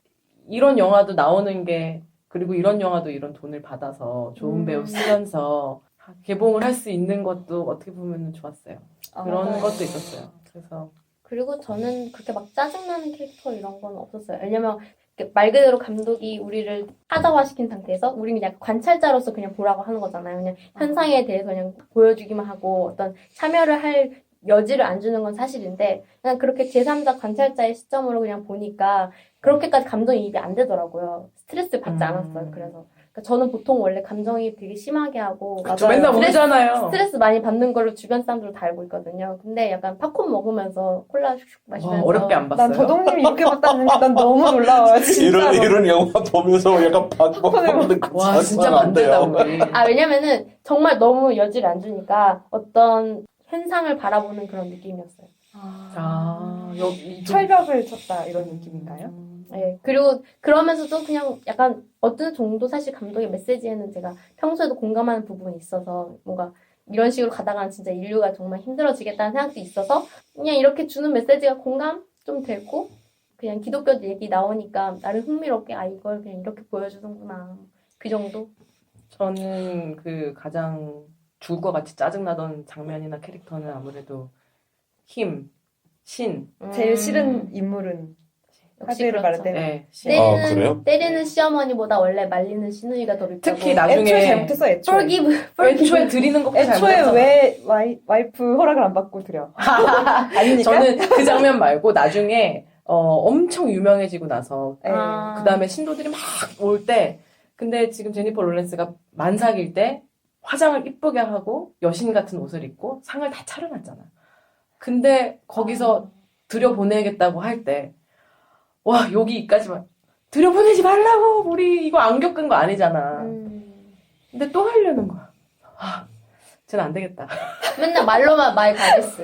이런 영화도 나오는 게, 그리고 이런 영화도 이런 돈을 받아서 좋은 배우 쓰면서 개봉을 할 수 있는 것도 어떻게 보면 좋았어요. 그런 맞아요. 것도 있었어요. 그래서 그리고 저는 그렇게 막 짜증나는 캐릭터 이런 건 없었어요. 왜냐면 이렇게 말 그대로 감독이 우리를 타자화시킨 상태에서 우리는 약간 관찰자로서 그냥 보라고 하는 거잖아요. 그냥 현상에 대해서 그냥 보여주기만 하고 어떤 참여를 할 여지를 안 주는 건 사실인데 그냥 그렇게 제3자 관찰자의 시점으로 그냥 보니까 그렇게까지 감정이입이 안 되더라고요. 스트레스를 받지 않았어요. 그래서 그러니까 저는 보통 원래 감정이 되게 심하게 하고 저 맨날 모르잖아요. 스트레스 많이 받는 걸로 주변 사람들 다 알고 있거든요. 근데 약간 팝콘 먹으면서 콜라 슉슉 와, 마시면서 어렵게 안 봤어요. 난 더덕님이 이렇게 봤다는 게 난 너무 놀라워요. 진짜로. 이런 영화 보면서 약간 방법하는 거 와, 진짜 안 돼요. 반대다, 우리. 아 왜냐면은 정말 너무 여지를 안 주니까 어떤 현상을 바라보는 그런 느낌이었어요. 여기 철벽을 쳤다 이런 느낌인가요? 네. 그리고 그러면서도 그냥 약간 어느 정도 사실 감독의 메시지에는 제가 평소에도 공감하는 부분이 있어서 뭔가 이런 식으로 가다가는 진짜 인류가 정말 힘들어지겠다는 생각도 있어서 그냥 이렇게 주는 메시지가 공감? 좀 되고 그냥 기독교 얘기 나오니까 나를 흥미롭게 아 이걸 그냥 이렇게 보여주는구나 그 정도. 저는 그 가장 죽을 것 같이 짜증나던 장면이나 캐릭터는 아무래도 힘, 신. 제일 싫은 인물은 역시 하드를 말할 그렇죠. 때 네, 신. 아, 그래요? 때리는 시어머니보다 원래 말리는 시누이가 더 밉다고. 특히 나중에 애초에 잘못했어 애초에. 애초에 드리는 것도 애초에 잘못했잖아. 왜 와이프 허락을 안 받고 드려? 아닙니까? 저는 그 장면 말고 나중에 엄청 유명해지고 나서 네. 그 다음에 신도들이 막 올 때 근데 지금 제니퍼 로렌스가 만삭일 때 화장을 이쁘게 하고 여신 같은 옷을 입고 상을 다 차려놨잖아. 근데 거기서 들여보내겠다고 할 때 와 여기 이까지만 들여보내지 말라고 우리 이거 안 겪은 거 아니잖아. 근데 또 하려는 거야. 아, 쟤는 안 되겠다. 맨날 말로만 말 가겠어.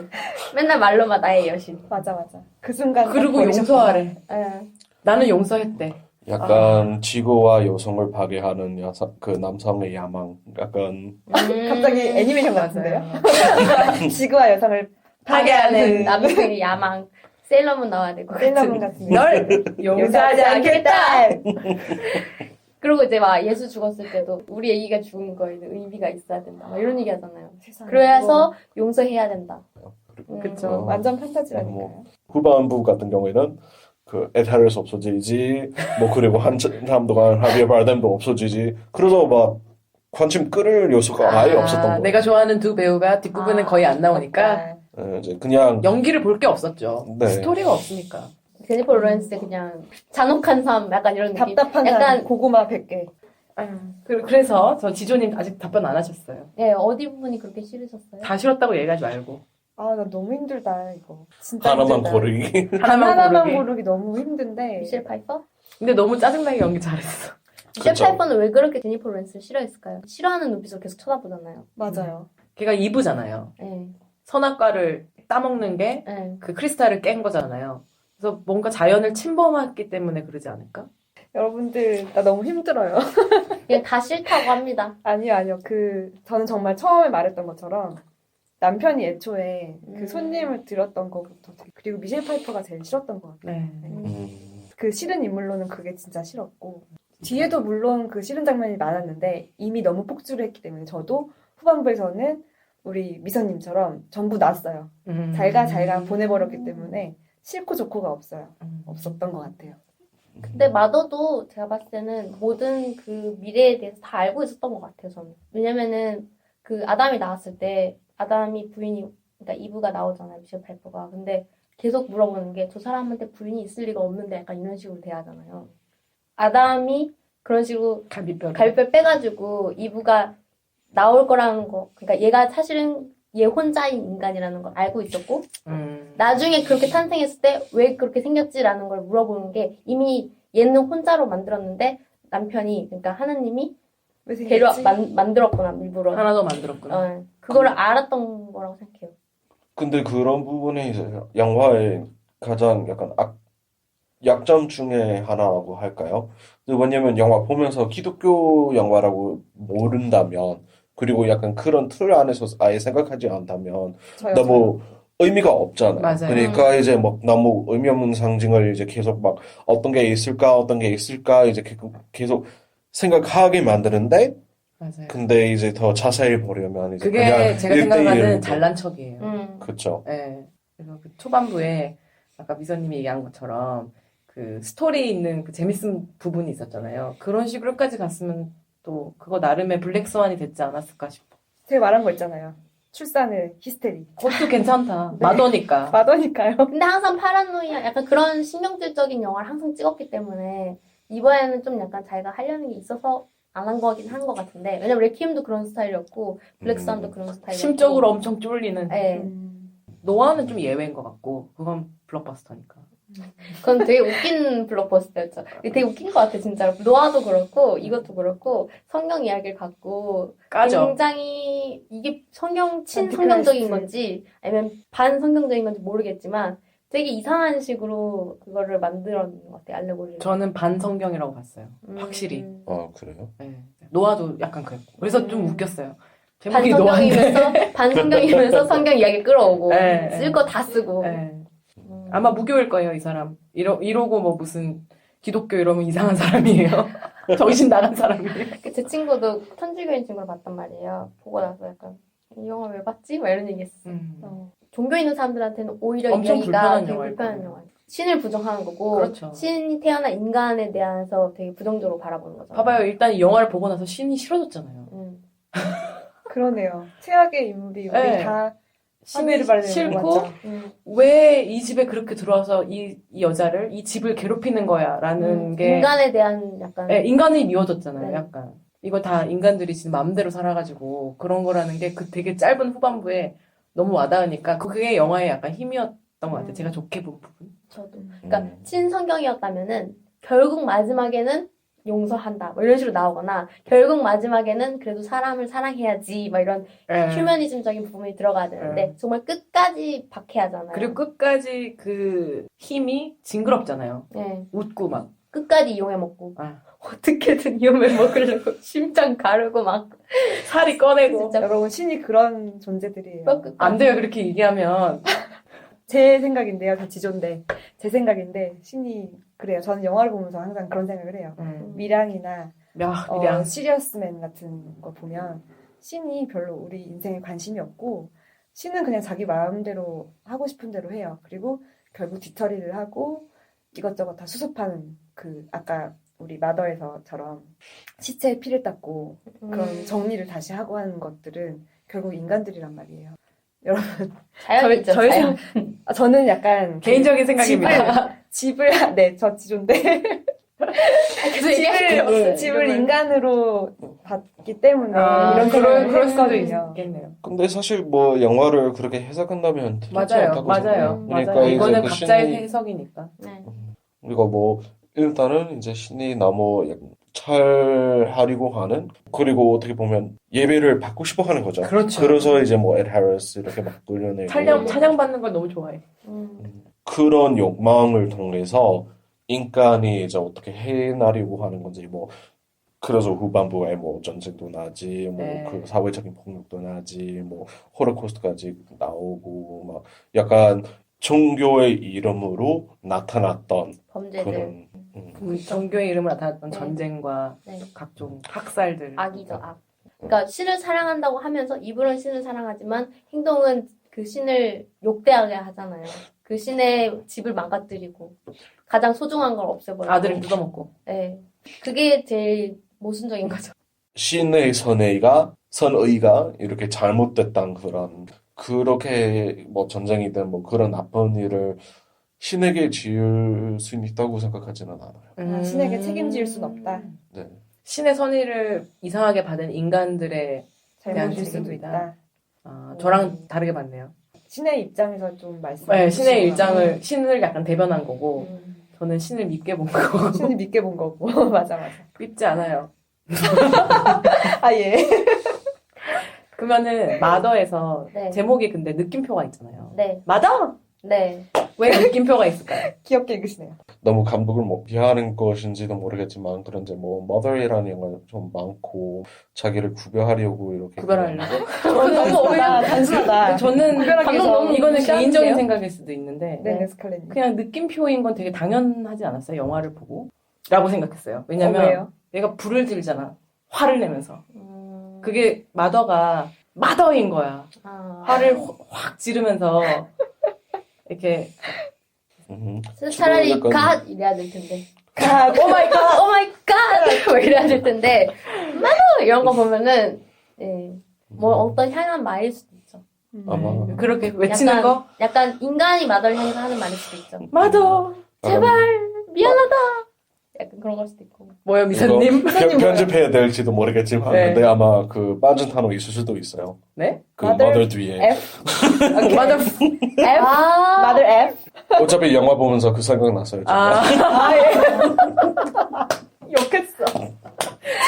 맨날 말로만 나의 여신. 맞아. 그 순간 그리고 버리셨구나. 용서하래. 예. 나는 용서했대. 약간 지구와 여성을 파괴하는 그 남성의 야망. 약간 갑자기 애니메이션 같은데요? 맞아요. 지구와 여성을 파괴하는 남성의 야망. 세일러문 나와야 될 것 셀러문 같은. 같은 널 용서하지 않겠다. 그리고 이제 막 예수 죽었을 때도 우리 애기가 죽은 거에는 의미가 있어야 된다. 막 이런 얘기 하잖아요. 세상에. 그래서 용서해야 된다. 그쵸. 완전 판타지라니까요. 후반부 같은 경우에는 그 에타르스 없어지지, 뭐 그리고 한참 동안 하비에르 바르뎀도 없어지지. 그래서 막 관심 끌을 요소가 아예 없었던 거예요. 내가 좋아하는 두 배우가 뒷부분은 거의 안 나오니까 이제 그냥 연기를 볼 게 없었죠. 네. 스토리가 없으니까. 제니퍼 로렌스 그냥 잔혹한 삶 약간 이런 느낌. 답답한 약간 사람 고구마 100개. 그래서 저 지조님 아직 답변 안 하셨어요. 예, 어디 부분이 그렇게 싫으셨어요? 다 싫었다고 얘기하지 말고. 아, 나 너무 힘들다, 이거. 진짜 하나만 힘들다. 고르기. 하나만 고르기 너무 힘든데. 미셸 파이퍼? 근데 너무 짜증나게 연기 잘했어. 미셸 그쵸. 파이퍼는 왜 그렇게 제니퍼 로렌스를 싫어했을까요? 싫어하는 눈빛으로 계속 쳐다보잖아요. 맞아요. 걔가 2부잖아요. 예, 선악과를 따먹는 게 그 예. 크리스탈을 깬 거잖아요. 그래서 뭔가 자연을 침범했기 때문에 그러지 않을까? 여러분들, 나 너무 힘들어요. 그냥 다 싫다고 합니다. 아니요. 저는 정말 처음에 말했던 것처럼 남편이 애초에 그 손님을 들었던 것부터 그리고 미셸 파이퍼가 제일 싫었던 것 같아요. 네. 그 싫은 인물로는 그게 진짜 싫었고 뒤에도 물론 그 싫은 장면이 많았는데 이미 너무 폭주를 했기 때문에 저도 후반부에서는 우리 미선님처럼 전부 놨어요. 잘가 보내버렸기 때문에 싫고 좋고가 없었던 것 같아요. 근데 마더도 제가 봤을 때는 모든 그 미래에 대해서 다 알고 있었던 것 같아요, 저는. 왜냐면은 그 아담이 나왔을 때 아담이 부인이, 그러니까 이브가 나오잖아요, 미셸 파이퍼가. 근데 계속 물어보는 게 저 사람한테 부인이 있을 리가 없는데 약간 이런 식으로 대하잖아요. 아담이 그런 식으로 갈비뼈 빼가지고 이브가 나올 거라는 거, 그러니까 얘가 사실은 얘 혼자인 인간이라는 걸 알고 있었고 나중에 그렇게 탄생했을 때 왜 그렇게 생겼지라는 걸 물어보는 게 이미 얘는 혼자로 만들었는데 남편이 그러니까 하느님이 왜 생겼지? 만들었구나 일부러 하나 더 만들었구나. 그거를 알았던 거라고 생각해요. 근데 그런 부분이 이제 영화의 가장 약간 약점 중에 하나라고 할까요? 왜냐면 영화 보면서 기독교 영화라고 모른다면 그리고 약간 그런 틀 안에서 아예 생각하지 않다면 너무 의미가 없잖아요. 맞아요. 그러니까 이제 막 너무 의미 없는 상징을 이제 계속 막 어떤 게 있을까 이제 계속 생각하게 만드는데 맞아요. 근데 이제 더 자세히 보려면 이제 그게 그냥 제가 1대1 생각하는 로. 잘난 척이에요. 그쵸. 네. 그래서 그 초반부에 아까 미선님이 얘기한 것처럼 그 스토리 있는 그 재밌는 부분이 있었잖아요. 그런 식으로까지 갔으면 또 그거 나름의 블랙스완이 됐지 않았을까 싶어. 제가 말한 거 있잖아요. 출산의 히스테리. 그것도 괜찮다. 네. 마더니까. 마더니까요. 근데 항상 파라노이아 약간 그런 신경질적인 영화를 항상 찍었기 때문에 이번에는 좀 약간 자기가 하려는 게 있어서 안 한 거긴 한 것 같은데 왜냐면 레퀴엠도 그런 스타일이었고 블랙스완도 그런 스타일이었고 심적으로 엄청 쫄리는. 네. 노아는 좀 예외인 것 같고 그건 블록버스터니까. 그건 되게 웃긴 블록버스터였죠. 되게 웃긴 것 같아 진짜로. 노아도 그렇고 이것도 그렇고 성경 이야기를 갖고 까죠. 굉장히 이게 친성경적인 건지 아니면 반성경적인 건지 모르겠지만 되게 이상한 식으로 그거를 만들어낸 것 같아요. 알레고리를. 저는 반성경이라고 봤어요. 확실히. 그래요? 네. 노아도 약간 그랬고. 그래서 좀 웃겼어요. 제목이 노아인데. 반성경이면서 성경 이야기 끌어오고 네, 쓸 거 다 쓰고. 네. 아마 무교일 거예요, 이 사람. 이러고 뭐 무슨 기독교 이러면 이상한 사람이에요. 정신 나간 사람이에요. 제 친구도 천주교인 친구를 봤단 말이에요. 보고 나서 약간 이 영화 왜 봤지? 막 이런 얘기 했어. 종교 있는 사람들한테는 오히려 이 엄청 얘기가 불편한 되게 영화일 불편한 거예요. 영화예요. 신을 부정하는 거고 그렇죠. 신이 태어난 인간에 대해서 되게 부정적으로 바라보는 거잖아요. 봐봐요. 일단 이 영화를 보고 나서 신이 싫어졌잖아요. 그러네요. 최악의 인물이 우리 네. 다 신이 하늘을 바라는 싫고 거 맞죠? 왜 이 집에 그렇게 들어와서 이 여자를 이 집을 괴롭히는 거야라는 게 인간에 대한 약간 네, 인간이 미워졌잖아요. 네. 약간 이거 다 인간들이 지금 마음대로 살아가지고 그런 거라는 게 그 되게 짧은 후반부에 너무 와닿으니까 그게 영화의 약간 힘이었던 것 같아요. 제가 좋게 본 부분. 저도 그러니까 친성경이었다면은 결국 마지막에는 용서한다 뭐 이런 식으로 나오거나 결국 마지막에는 그래도 사람을 사랑해야지 막 이런 네. 휴머니즘적인 부분이 들어가야 되는데 정말 끝까지 박해하잖아요. 그리고 끝까지 그 힘이 징그럽잖아요. 네. 웃고 막. 끝까지 이용해 먹고 아. 어떻게든 이용해 먹으려고 심장 가르고 막 살이 꺼내고. 진짜 여러분 신이 그런 존재들이에요. 끝까지 안 돼요. 그렇게 얘기하면. 제 생각인데요. 저 지존데 제 생각인데 신이 그래요. 저는 영화를 보면서 항상 그런 생각을 해요. 미량이나 미량. 시리어스맨 같은 거 보면 신이 별로 우리 인생에 관심이 없고 신은 그냥 자기 마음대로 하고 싶은 대로 해요. 그리고 결국 뒤처리를 하고 이것저것 다 수습하는 그 아까 우리 마더에서처럼 시체에 피를 닦고 그런 정리를 다시 하고 하는 것들은 결국 인간들이란 말이에요. 여러분 자연이죠. 저희 자연. 저는 약간 개인적인 생각입니다. 네, 저 지존데 계속 얘기할게요. 집을 인간으로 봤기 때문에 아, 이런 생각을 그럴 수도 했거든요. 있겠네요. 근데 사실 뭐 영화를 그렇게 해석한다면 틀리지 맞아요. 않다고 맞아요. 생각해요. 그러니까 맞아요. 이제 이거는 그 각자의 신이 해석이니까. 네. 우리가 뭐 일단은 이제 신이 너무 찰하려고 하는 그리고 어떻게 보면 예배를 받고 싶어 하는 거죠. 그렇죠. 그래서 이제 뭐 에드 해리스 이렇게 막 끌려내고 찬양받는 걸 너무 좋아해. 그런 욕망을 통해서 인간이 이제 어떻게 해나려고 하는 건지 뭐 그래서 후반부에 뭐 전쟁도 나지 뭐 네. 그 사회적인 폭력도 나지 뭐 홀로코스트까지 나오고 막 약간 종교의 이름으로 나타났던 범죄들 그런 그 종교의 이름으로 나타났던 전쟁과 네. 각종 학살들. 악이죠, 악. 그러니까 신을 사랑한다고 하면서 입으로는 신을 사랑하지만 행동은 그 신을 욕되하게 하잖아요. 그 신의 집을 망가뜨리고 가장 소중한 걸 없애버리고 아들을 뜯어먹고. 네. 그게 제일 모순적인 거죠. 신의 선의가 이렇게 잘못됐던 그런 그렇게 뭐 전쟁이든 뭐 그런 나쁜 일을 신에게 지을 수 있다고 생각하지는 않아요. 신에게 책임질 순 없다. 네. 신의 선의를 이상하게 받은 인간들의 잘못일 수도 책임이다. 있다. 저랑 다르게 봤네요. 신의 입장에서 좀 말씀. 네, 신을 약간 대변한 거고, 저는 신을 믿게 본 거고. 신을 믿게 본 거고. 맞아. 믿지 않아요. 아 예. 그러면은 마더에서 네. 제목이 근데 느낌표가 있잖아요. 네. 마더! 네. 왜 느낌표가 있을까요? 귀엽게 읽으시네요. 너무 감독을 뭐 비하하는 것인지도 모르겠지만 그런데 뭐 Mother이라는 영화 좀 많고 자기를 구별하려고 이렇게 구별하려고? 너무 단순하다. 저는 구별하기 방금 위해서 너무 이거는 무시하는데요? 개인적인 생각일 수도 있는데 네, 스칼렛님. 그냥 느낌표인 건 되게 당연하지 않았어요? 영화를 보고? 라고 생각했어요. 왜냐면 왜요? 얘가 불을 질잖아. 화를 내면서. 그게 마더가 마더인 거야. 화를 확 지르면서 이렇게 차라리 약간- 갓 이래야 될 텐데. 오 마이 갓. 오 마이 갓! 뭐 이래야 될 텐데. 마더! 이런 거 보면은, 예. 뭐 어떤 향한 말일 수도 있죠. 아마 그렇게 외치는 약간- 거? 약간 인간이 마더를 향해서 하는 말일 수도 있죠. 마더! 제발! 미안하다! 약간 그런 걸 수도 있고. 뭐요, 미사님? 편집해야 될지도 모르겠지만 네. 근데 아마 그 빠진 단어 있을 수도 있어요. 네? 그 Mother Mother 뒤에 F. 마더. F. 아! Mother F. 어차피 영화 보면서 그 생각 났어요. 아, 예. 욕했어.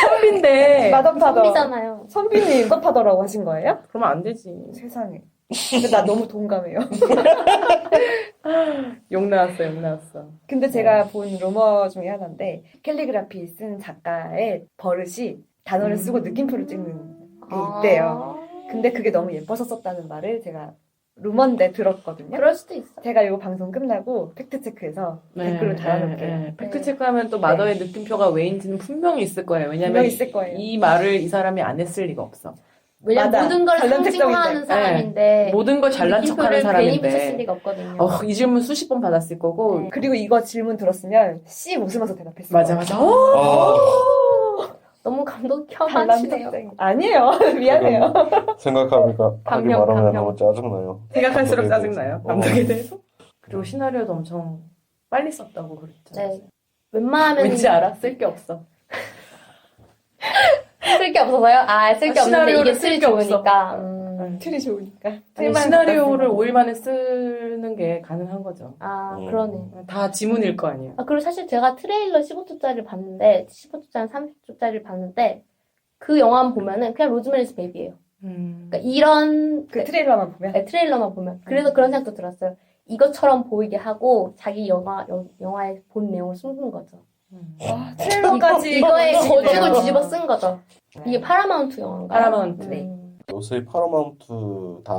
선비인데. 마더파더. 선비잖아요. 선비님 마더파더라고 하신 거예요? 그러면 안 되지. 세상에. 근데 나 너무 동감해요. 욕 나왔어, 욕 나왔어. 근데 제가 본 루머 중에 하나인데 캘리그라피 쓴 작가의 버릇이 단어를 쓰고 느낌표를 찍는 게 있대요. 근데 그게 너무 예뻐서 썼다는 말을 제가 루머인데 들었거든요. 그럴 수도 있어. 제가 이거 방송 끝나고 팩트체크해서 댓글을 달아놓을게요. 팩트체크하면 또 마더의 느낌표가 왜인지는 분명히 있을 거예요. 왜냐면 분명히 있을 거예요. 이 말을 이 사람이 안 했을 리가 없어. 왜냐면 맞아. 모든 걸 관련 상징화하는 특성인데. 사람인데 모든 걸 잘난 척하는 느낌표를 괜히 붙였을 사람인데 리가 없거든요. 이 질문 수십 번 받았을 거고 네. 그리고 이거 질문 들었으면 씨 웃으면서 대답했어요. 맞아 맞아. 아, 너무 감독하시네요. 관람특쟁. 아니에요. 미안해요. 생각하니까 하기 감명, 말하면 감명. 너무 짜증나요. 생각할수록 감독에 짜증나요. 대해서. 감독에 대해서. 그리고 시나리오도 엄청 빨리 썼다고 그랬잖아요. 네. 웬만하면 왠지 알아? 쓸 게 없어. 쓸 게 없어서요? 쓸 게 없는데 시나리오를 이게 쓸 틀이 게 없어. 좋으니까. 틀이 좋으니까. 아니, 틀만 시나리오를 갖다 5일 만에 쓰는 게 가능한 거죠. 그러네. 다 지문일 거 아니에요. 그리고 사실 제가 트레일러 15초짜리를 봤는데, 15초짜리, 30초짜리를 봤는데, 그 영화만 보면은 그냥 로즈메리's 베이비예요. 그러니까 이런 그 트레일러만 보면. 네, 트레일러만 보면. 그래서 그런 생각도 들었어요. 이것처럼 보이게 하고 자기 영화에 본 내용을 숨긴 거죠. 트레일러까지 이거에 거죽을 그러시네요. 뒤집어 쓴 거죠. 이게 파라마운트 영화인가요? 파라마운트. 네. 요새 파라마운트 다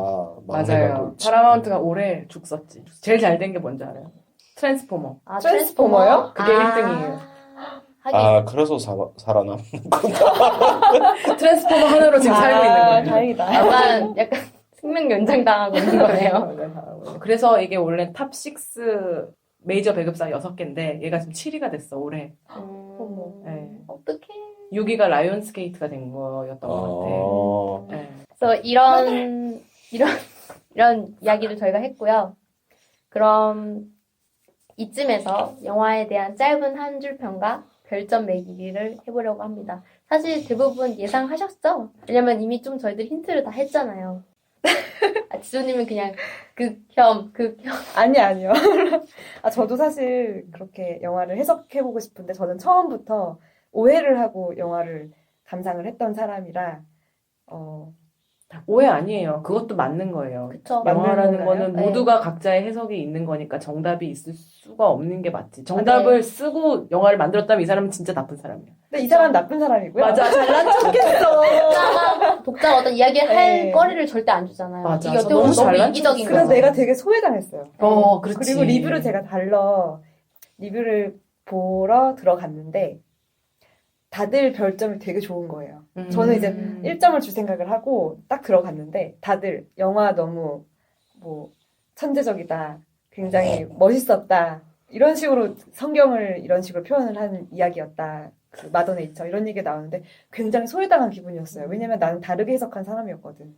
막내가 맞아요. 있지. 파라마운트가 올해 죽 썼지. 제일 잘 된 게 뭔지 알아요? 트랜스포머. 트랜스포머요? 그게 1등이에요. 하긴. 그래서 살아남. 트랜스포머 하나로 지금 살고 있는 거예요. 다행이다. 약간 생명 연장 당하고 있는 거네요. 그래서 이게 원래 탑 6 메이저 배급사 6개인데 얘가 지금 7위가 됐어 올해. 네. 어떡해. 6위가 라이온스 게이트가 된 거였던 것 같아. 네. 그래서 이런 이야기를 저희가 했고요. 그럼 이쯤에서 영화에 대한 짧은 한 줄 평가, 별점 매기기를 해보려고 합니다. 사실 대부분 예상하셨죠? 왜냐면 이미 좀 저희들 힌트를 다 했잖아요. 지조님은 그냥 극혐. 아니요. 저도 사실 그렇게 영화를 해석해보고 싶은데 저는 처음부터 오해를 하고 영화를 감상을 했던 사람이라 오해 아니에요. 그것도 맞는 거예요. 그쵸. 영화라는 맞는 거는 건가요? 모두가 각자의 해석이 있는 거니까 정답이 있을 수가 없는 게 맞지. 정답을 쓰고 영화를 만들었다면 이 사람은 진짜 나쁜 사람이야. 근데 이 사람은 나쁜 사람이고요. 맞아. 잘난 척했어. 독자가 어떤 이야기를 할 네. 거리를 절대 안 주잖아요. 맞아. 이게 어떻게 너무 보면 너무 잘난 이기적인 그래서 거죠. 내가 되게 소외당했어요. 그렇지. 그리고 리뷰를 제가 리뷰를 보러 들어갔는데 다들 별점이 되게 좋은 거예요. 저는 이제 1점을 줄 생각을 하고 딱 들어갔는데 다들 영화 너무 천재적이다. 굉장히 멋있었다. 이런 식으로 성경을 이런 식으로 표현을 한 이야기였다. 그 마더네이처 이런 얘기가 나오는데 굉장히 소외당한 기분이었어요. 왜냐면 나는 다르게 해석한 사람이었거든.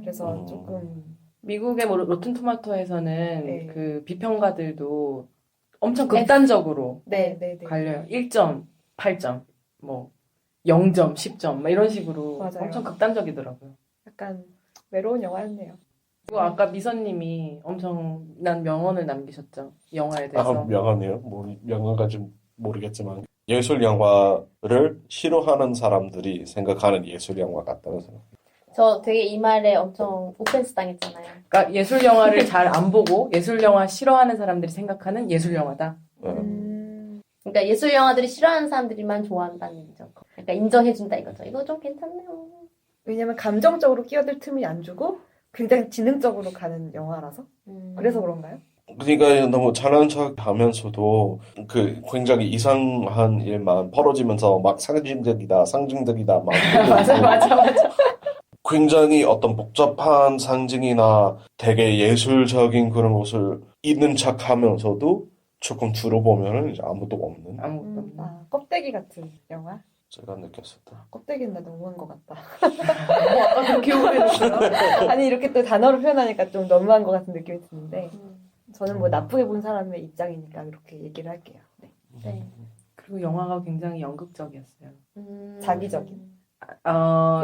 그래서 조금 미국의 로튼 토마토에서는 네. 그 비평가들도 엄청 극단적으로 네. 갈려요. 1점, 8점, 0점, 10점 이런 식으로 맞아요. 엄청 극단적이더라고요. 약간 외로운 영화였네요. 그리고 아까 미선님이 엄청난 명언을 남기셨죠. 이 영화에 대해서. 명언이요? 명언까지 모르겠지만 예술 영화를 싫어하는 사람들이 생각하는 예술 영화 같다는 생각. 저 되게 이 말에 엄청 오펜스 당했잖아요. 그러니까 예술 영화를 잘 안 보고 예술 영화 싫어하는 사람들이 생각하는 예술 영화다. 그러니까 예술 영화들이 싫어하는 사람들이만 좋아한다는 얘기죠. 그러니까 인정해준다 이거죠. 이거 좀 괜찮네요. 왜냐면 감정적으로 끼어들 틈이 안 주고 굉장히 지능적으로 가는 영화라서 그래서 그런가요? 그러니까 너무 잘난 척 하면서도 굉장히 이상한 일만 벌어지면서 막 상징적이다 막 맞아. 굉장히 어떤 복잡한 상징이나 되게 예술적인 그런 것을 있는 척 하면서도 조금 들어보면은 이제 아무도 없는 아무것도 없나. 껍데기 같은 영화? 제가 느꼈을 때. 껍데기인데 너무한 것 같다. 아까 그렇게 오해했어요. 아니 이렇게 또 단어로 표현하니까 좀 너무한 것 같은 느낌이 드는데 저는 나쁘게 본 사람의 입장이니까 그렇게 얘기를 할게요. 네. 네. 그리고 영화가 굉장히 연극적이었어요. 자기적인.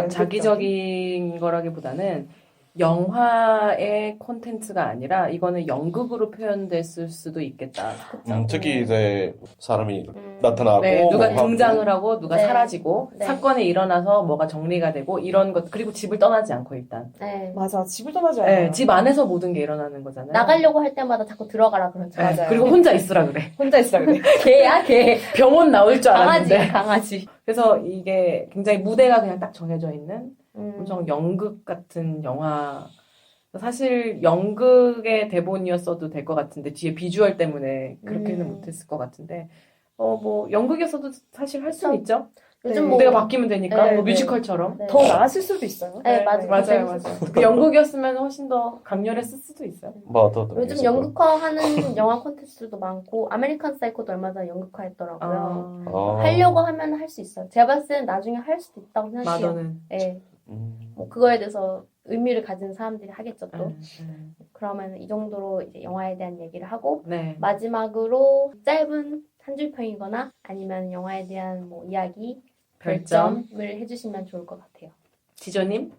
자기적인 거라기보다는 영화의 콘텐츠가 아니라 이거는 연극으로 표현됐을 수도 있겠다. 특히 이제 사람이 나타나고 네, 누가 뭐 하고 등장을 하고 누가 네. 사라지고 네. 사건이 일어나서 뭐가 정리가 되고 이런 것 그리고 집을 떠나지 않고 일단 네. 맞아. 집을 떠나지 않아요. 네, 집 안에서 모든 게 일어나는 거잖아요. 나가려고 할 때마다 자꾸 들어가라 그러죠. 네, 맞아요. 그리고 혼자 있으라 그래. 혼자 있으라 그래. 개야 개. 병원 나올 줄 강아지 알았는데. 강아지. 그래서 이게 굉장히 무대가 그냥 딱 정해져 있는 음. 엄청 연극 같은 영화였던 사실 연극의 대본이었어도 될 것 같은데 뒤에 비주얼 때문에 그렇게는 음. 못했을 것 같은데 뭐 연극이었어도 사실 할 수는 있죠. 요즘 네. 뭐 무대가 바뀌면 되니까 네, 뭐 네. 뮤지컬처럼. 네. 더 나았을 수도 있어요. 네, 맞아요. 네. 맞아요, 재밌었어요. 맞아요. 그 연극이었으면 훨씬 더 강렬했을 수도 있어요. 맞아. 요즘 연극화 하는 영화 콘텐츠도 많고 아메리칸 사이코도 얼마 전에 연극화 했더라고요. 하려고 하면 할 수 있어요. 제가 봤을 때는 나중에 할 수도 있다고 생각해요. 마더는. 네. 뭐 그거에 대해서 의미를 가진 사람들이 하겠죠 또. 그러면 이 정도로 이제 영화에 대한 얘기를 하고 네. 마지막으로 짧은 한 줄 평이거나 아니면 영화에 대한 뭐 이야기, 별점. 별점을 해주시면 좋을 것 같아요. 지조님?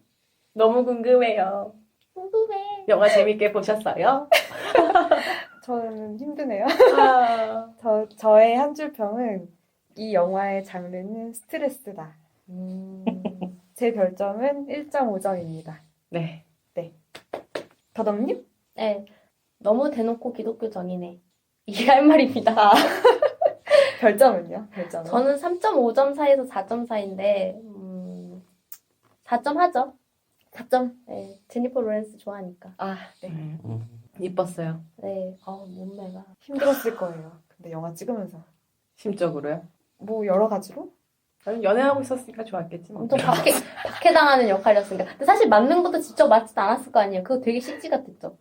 너무 궁금해요. 궁금해. 영화 재밌게 보셨어요? 저는 힘드네요. 아, 저의 한 줄 평은 이 영화의 장르는 스트레스다. 제 별점은 1.5점입니다. 네. 더덕님? 네, 너무 대놓고 기독교적이네. 이게 할 말입니다. 별점은요? 별점은? 저는 3.5점 사이에서 4점 사이인데 4점 하죠. 4점? 네, 제니퍼 로렌스 좋아하니까. 아, 네. 이뻤어요. 네, 몸매가. 힘들었을 거예요. 근데 영화 찍으면서. 심적으로요. 뭐 여러 가지로? 저는 연애하고 있었으니까 좋았겠지 뭐. 엄청 박해당하는 역할이었으니까. 근데 사실 맞는 것도 직접 맞지도 않았을 거 아니에요. 그거 되게 CG 같았죠.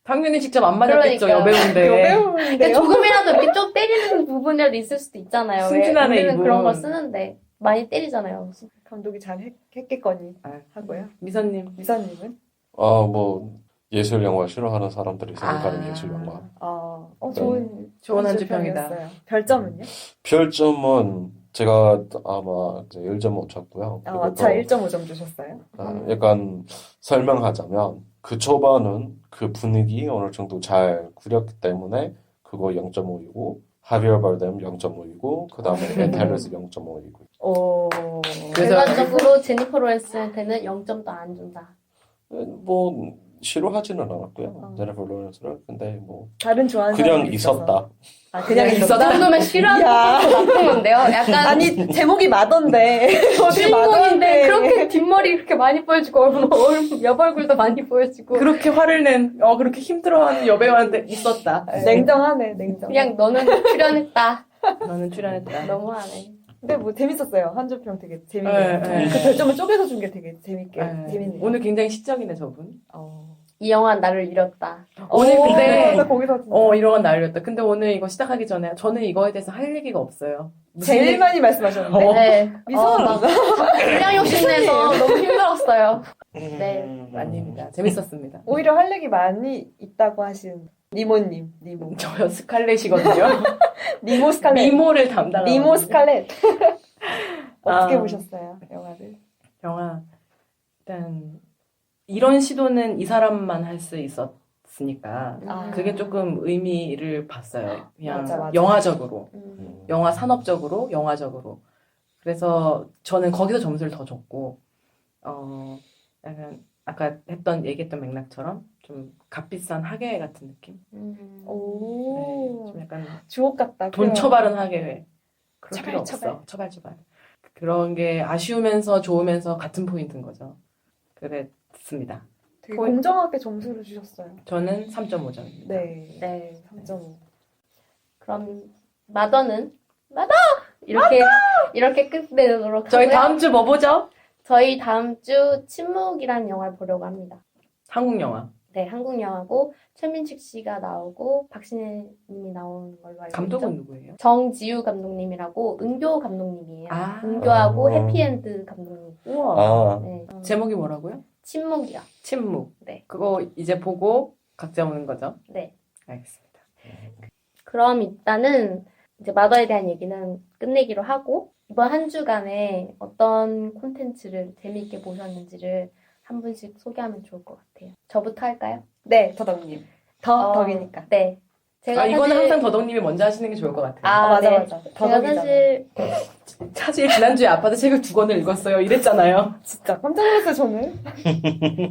당연히 직접 안 맞았겠죠, 그러니까요. 여배우인데. 여배우인데요? 근데 조금이라도 이렇게 좀 때리는 부분이라도 있을 수도 있잖아요. 왜 순진하네, 우리는 이분. 그런 걸 쓰는데 많이 때리잖아요. 감독이 잘 했겠거니 아, 하고요. 미선님. 미선님은? 뭐 예술 영화 싫어하는 사람들이 생각하는 아. 예술 영화. 좋은 한 줄 평이다. 평이었어요. 별점은요? 별점은 제가 아마 이제 1점 쳤고요. 그리고 차 또 1.5점 주셨어요? 약간 설명하자면 그 초반은 그 분위기 어느 정도 잘 구렸기 때문에 그거 0.5이고 하비어 바르뎀 0.5이고 그 다음에 벤탈레스 0.5이고 오. 그래서- 결과적으로 제니퍼 로렌스한테는 0점도 안 준다. 뭐 싫어하지는 않았고요. 제니퍼 로렌스를 근데 뭐 다른 좋아하는 그냥 사람이 있어서. 있었다. 아, 그냥 이 있었다? 정도면 싫어하는 야. 것도 나쁜 건데요. 약간 아니, 제목이 마던데. 어디 주인공인데 마던데. 그렇게 뒷머리 그렇게 많이 보여주고 옆얼굴도 많이 보여주고 그렇게 화를 그렇게 힘들어하는 여배우한테 있었다. 냉정하네, 냉정. 그냥 너는 출연했다. 너는 출연했다. 너무하네. 근데 뭐 재밌었어요. 한 줄 평 되게 재밌네요. 네, 그 별점을 쪼개서 준 게 되게 네. 재밌네요. 오늘 굉장히 시적이네, 저분. 이 영화는 나를 잃었다. 오늘 근데, 거기서 진짜 이런 건 날렸다. 근데 오늘 이거 시작하기 전에 저는 이거에 대해서 할 얘기가 없어요. 무슨 제일 얘기- 많이 말씀하셨는데. 네. 미선. 막 분량 욕심내서 너무 힘들었어요. 네. 아닙니다. 재밌었습니다. 오히려 할 얘기 많이 있다고 하신 니모님, 니모. 저요 스칼렛이거든요. 니모 스칼렛. 미모를 담당하는 니모 스칼렛. 어떻게 아. 보셨어요, 영화를? 영화 일단 이런 시도는 이 사람만 할 수 있었으니까 아. 그게 조금 의미를 봤어요. 그냥 맞아. 영화적으로, 음. 영화 산업적으로, 영화적으로. 그래서 저는 거기서 점수를 더 줬고, 약간 아까 얘기했던 맥락처럼 좀 값비싼 하계회 같은 느낌. 오. 네, 좀 약간 주옥 같다. 돈 표현. 처발은 하계회. 그럴 처발, 필요 없어. 처발. 처발. 그런 게 아쉬우면서 좋으면서 같은 포인트인 거죠. 그랬습니다. 되게 공정하게 점수를 주셨어요. 저는 3.5점입니다. 네. 네. 3.5. 그럼 마더는 마더 이렇게 끝내도록 저희 하고요. 다음 주 뭐 보죠? 저희 다음 주 침묵이라는 영화를 보려고 합니다. 한국 영화. 네, 한국 영화고 최민식 씨가 나오고 박신혜 님이 나오는 걸로 알고 감독은 있죠. 누구예요? 정지우 감독님이라고 은교 감독님이에요. 아. 은교하고 아. 해피엔드 감독님. 우와. 아, 네. 제목이 뭐라고요? 침묵이요. 침묵. 네. 그거 이제 보고 각자 오는 거죠? 네. 알겠습니다. 그럼 일단은 이제 마더에 대한 얘기는 끝내기로 하고 이번 한 주간에 어떤 콘텐츠를 재미있게 보셨는지를 한 분씩 소개하면 좋을 것 같아요. 저부터 할까요? 네, 더덕님. 덕이니까. 네. 제가 이거는 사실- 항상 더덕님이 먼저 하시는 게 좋을 것 같아요. 맞아, 네. 맞아. 제가 더덕이잖아. 사실 지난주에 아빠도 책을 2권을 읽었어요. 이랬잖아요. 진짜 깜짝 놀랐어요, 저는.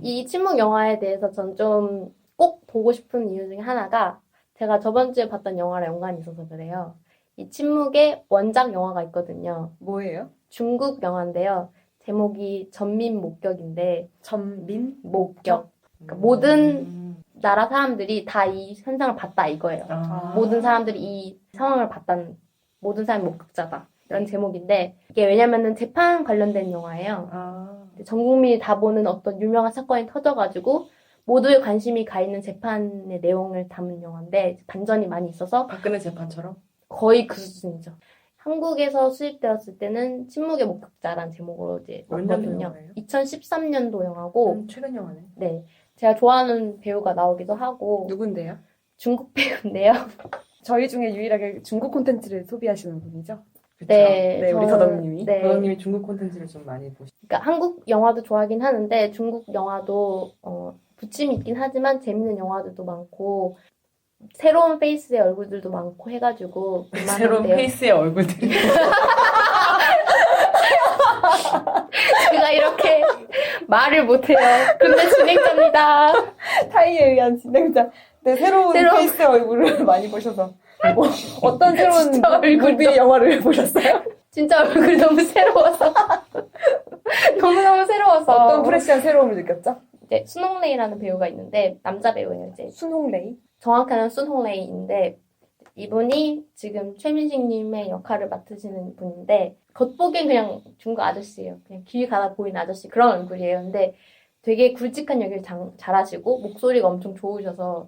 이 침묵 영화에 대해서 전 좀 꼭 보고 싶은 이유 중에 하나가 제가 저번 주에 봤던 영화랑 연관이 있어서 그래요. 이 침묵의 원작 영화가 있거든요. 뭐예요? 중국 영화인데요. 제목이 전민 목격인데 전민? 목격. 그러니까 모든 나라 사람들이 다 이 현상을 봤다 이거예요. 아. 모든 사람들이 이 상황을 봤다는, 모든 사람이 목격자다. 이런 제목인데, 이게 왜냐면은 재판 관련된 영화예요. 아. 전 국민이 다 보는 어떤 유명한 사건이 터져가지고 모두의 관심이 가 있는 재판의 내용을 담은 영화인데, 반전이 많이 있어서 박근혜 재판처럼? 거의 그 수준이죠. 한국에서 수입되었을 때는 침묵의 목격자라는 제목으로 이제 몇 년 왔거든요. 영화예요? 2013년도 영화고, 최근 영화네. 네. 제가 좋아하는 배우가 나오기도 하고, 누군데요? 중국 배우인데요. 저희 중에 유일하게 중국 콘텐츠를 소비하시는 분이죠. 그쵸? 네, 우리 더덕님이. 네. 더덕님이 중국 콘텐츠를 좀 많이 보시. 그러니까 한국 영화도 좋아하긴 하는데 중국 영화도 부침이 있긴 하지만 재밌는 영화들도 많고 새로운 페이스의 얼굴들도 많고 해가지고 새로운 볼만한데요. 페이스의 얼굴들이. 제가 이렇게 말을 못해요. 근데 진행자입니다. 타이에 의한 진행자. 네, 새로운 페이스의 얼굴을 많이 보셔서. 뭐, 어떤 새로운 진짜 얼굴도. 무비 영화를 보셨어요? 진짜 얼굴 너무 새로워서 너무너무 새로워서 어떤 프레시한 새로움을 느꼈죠? 이제 순홍레이라는 배우가 있는데 남자 배우예요. 이제 순홍레이? 정확하게는 순홍레이인데 이분이 지금 최민식님의 역할을 맡으시는 분인데 겉보기엔 그냥 중국 아저씨예요. 그냥 길 가다 보이는 아저씨 그런 얼굴이에요. 근데 되게 굵직한 연기를 잘하시고 목소리가 엄청 좋으셔서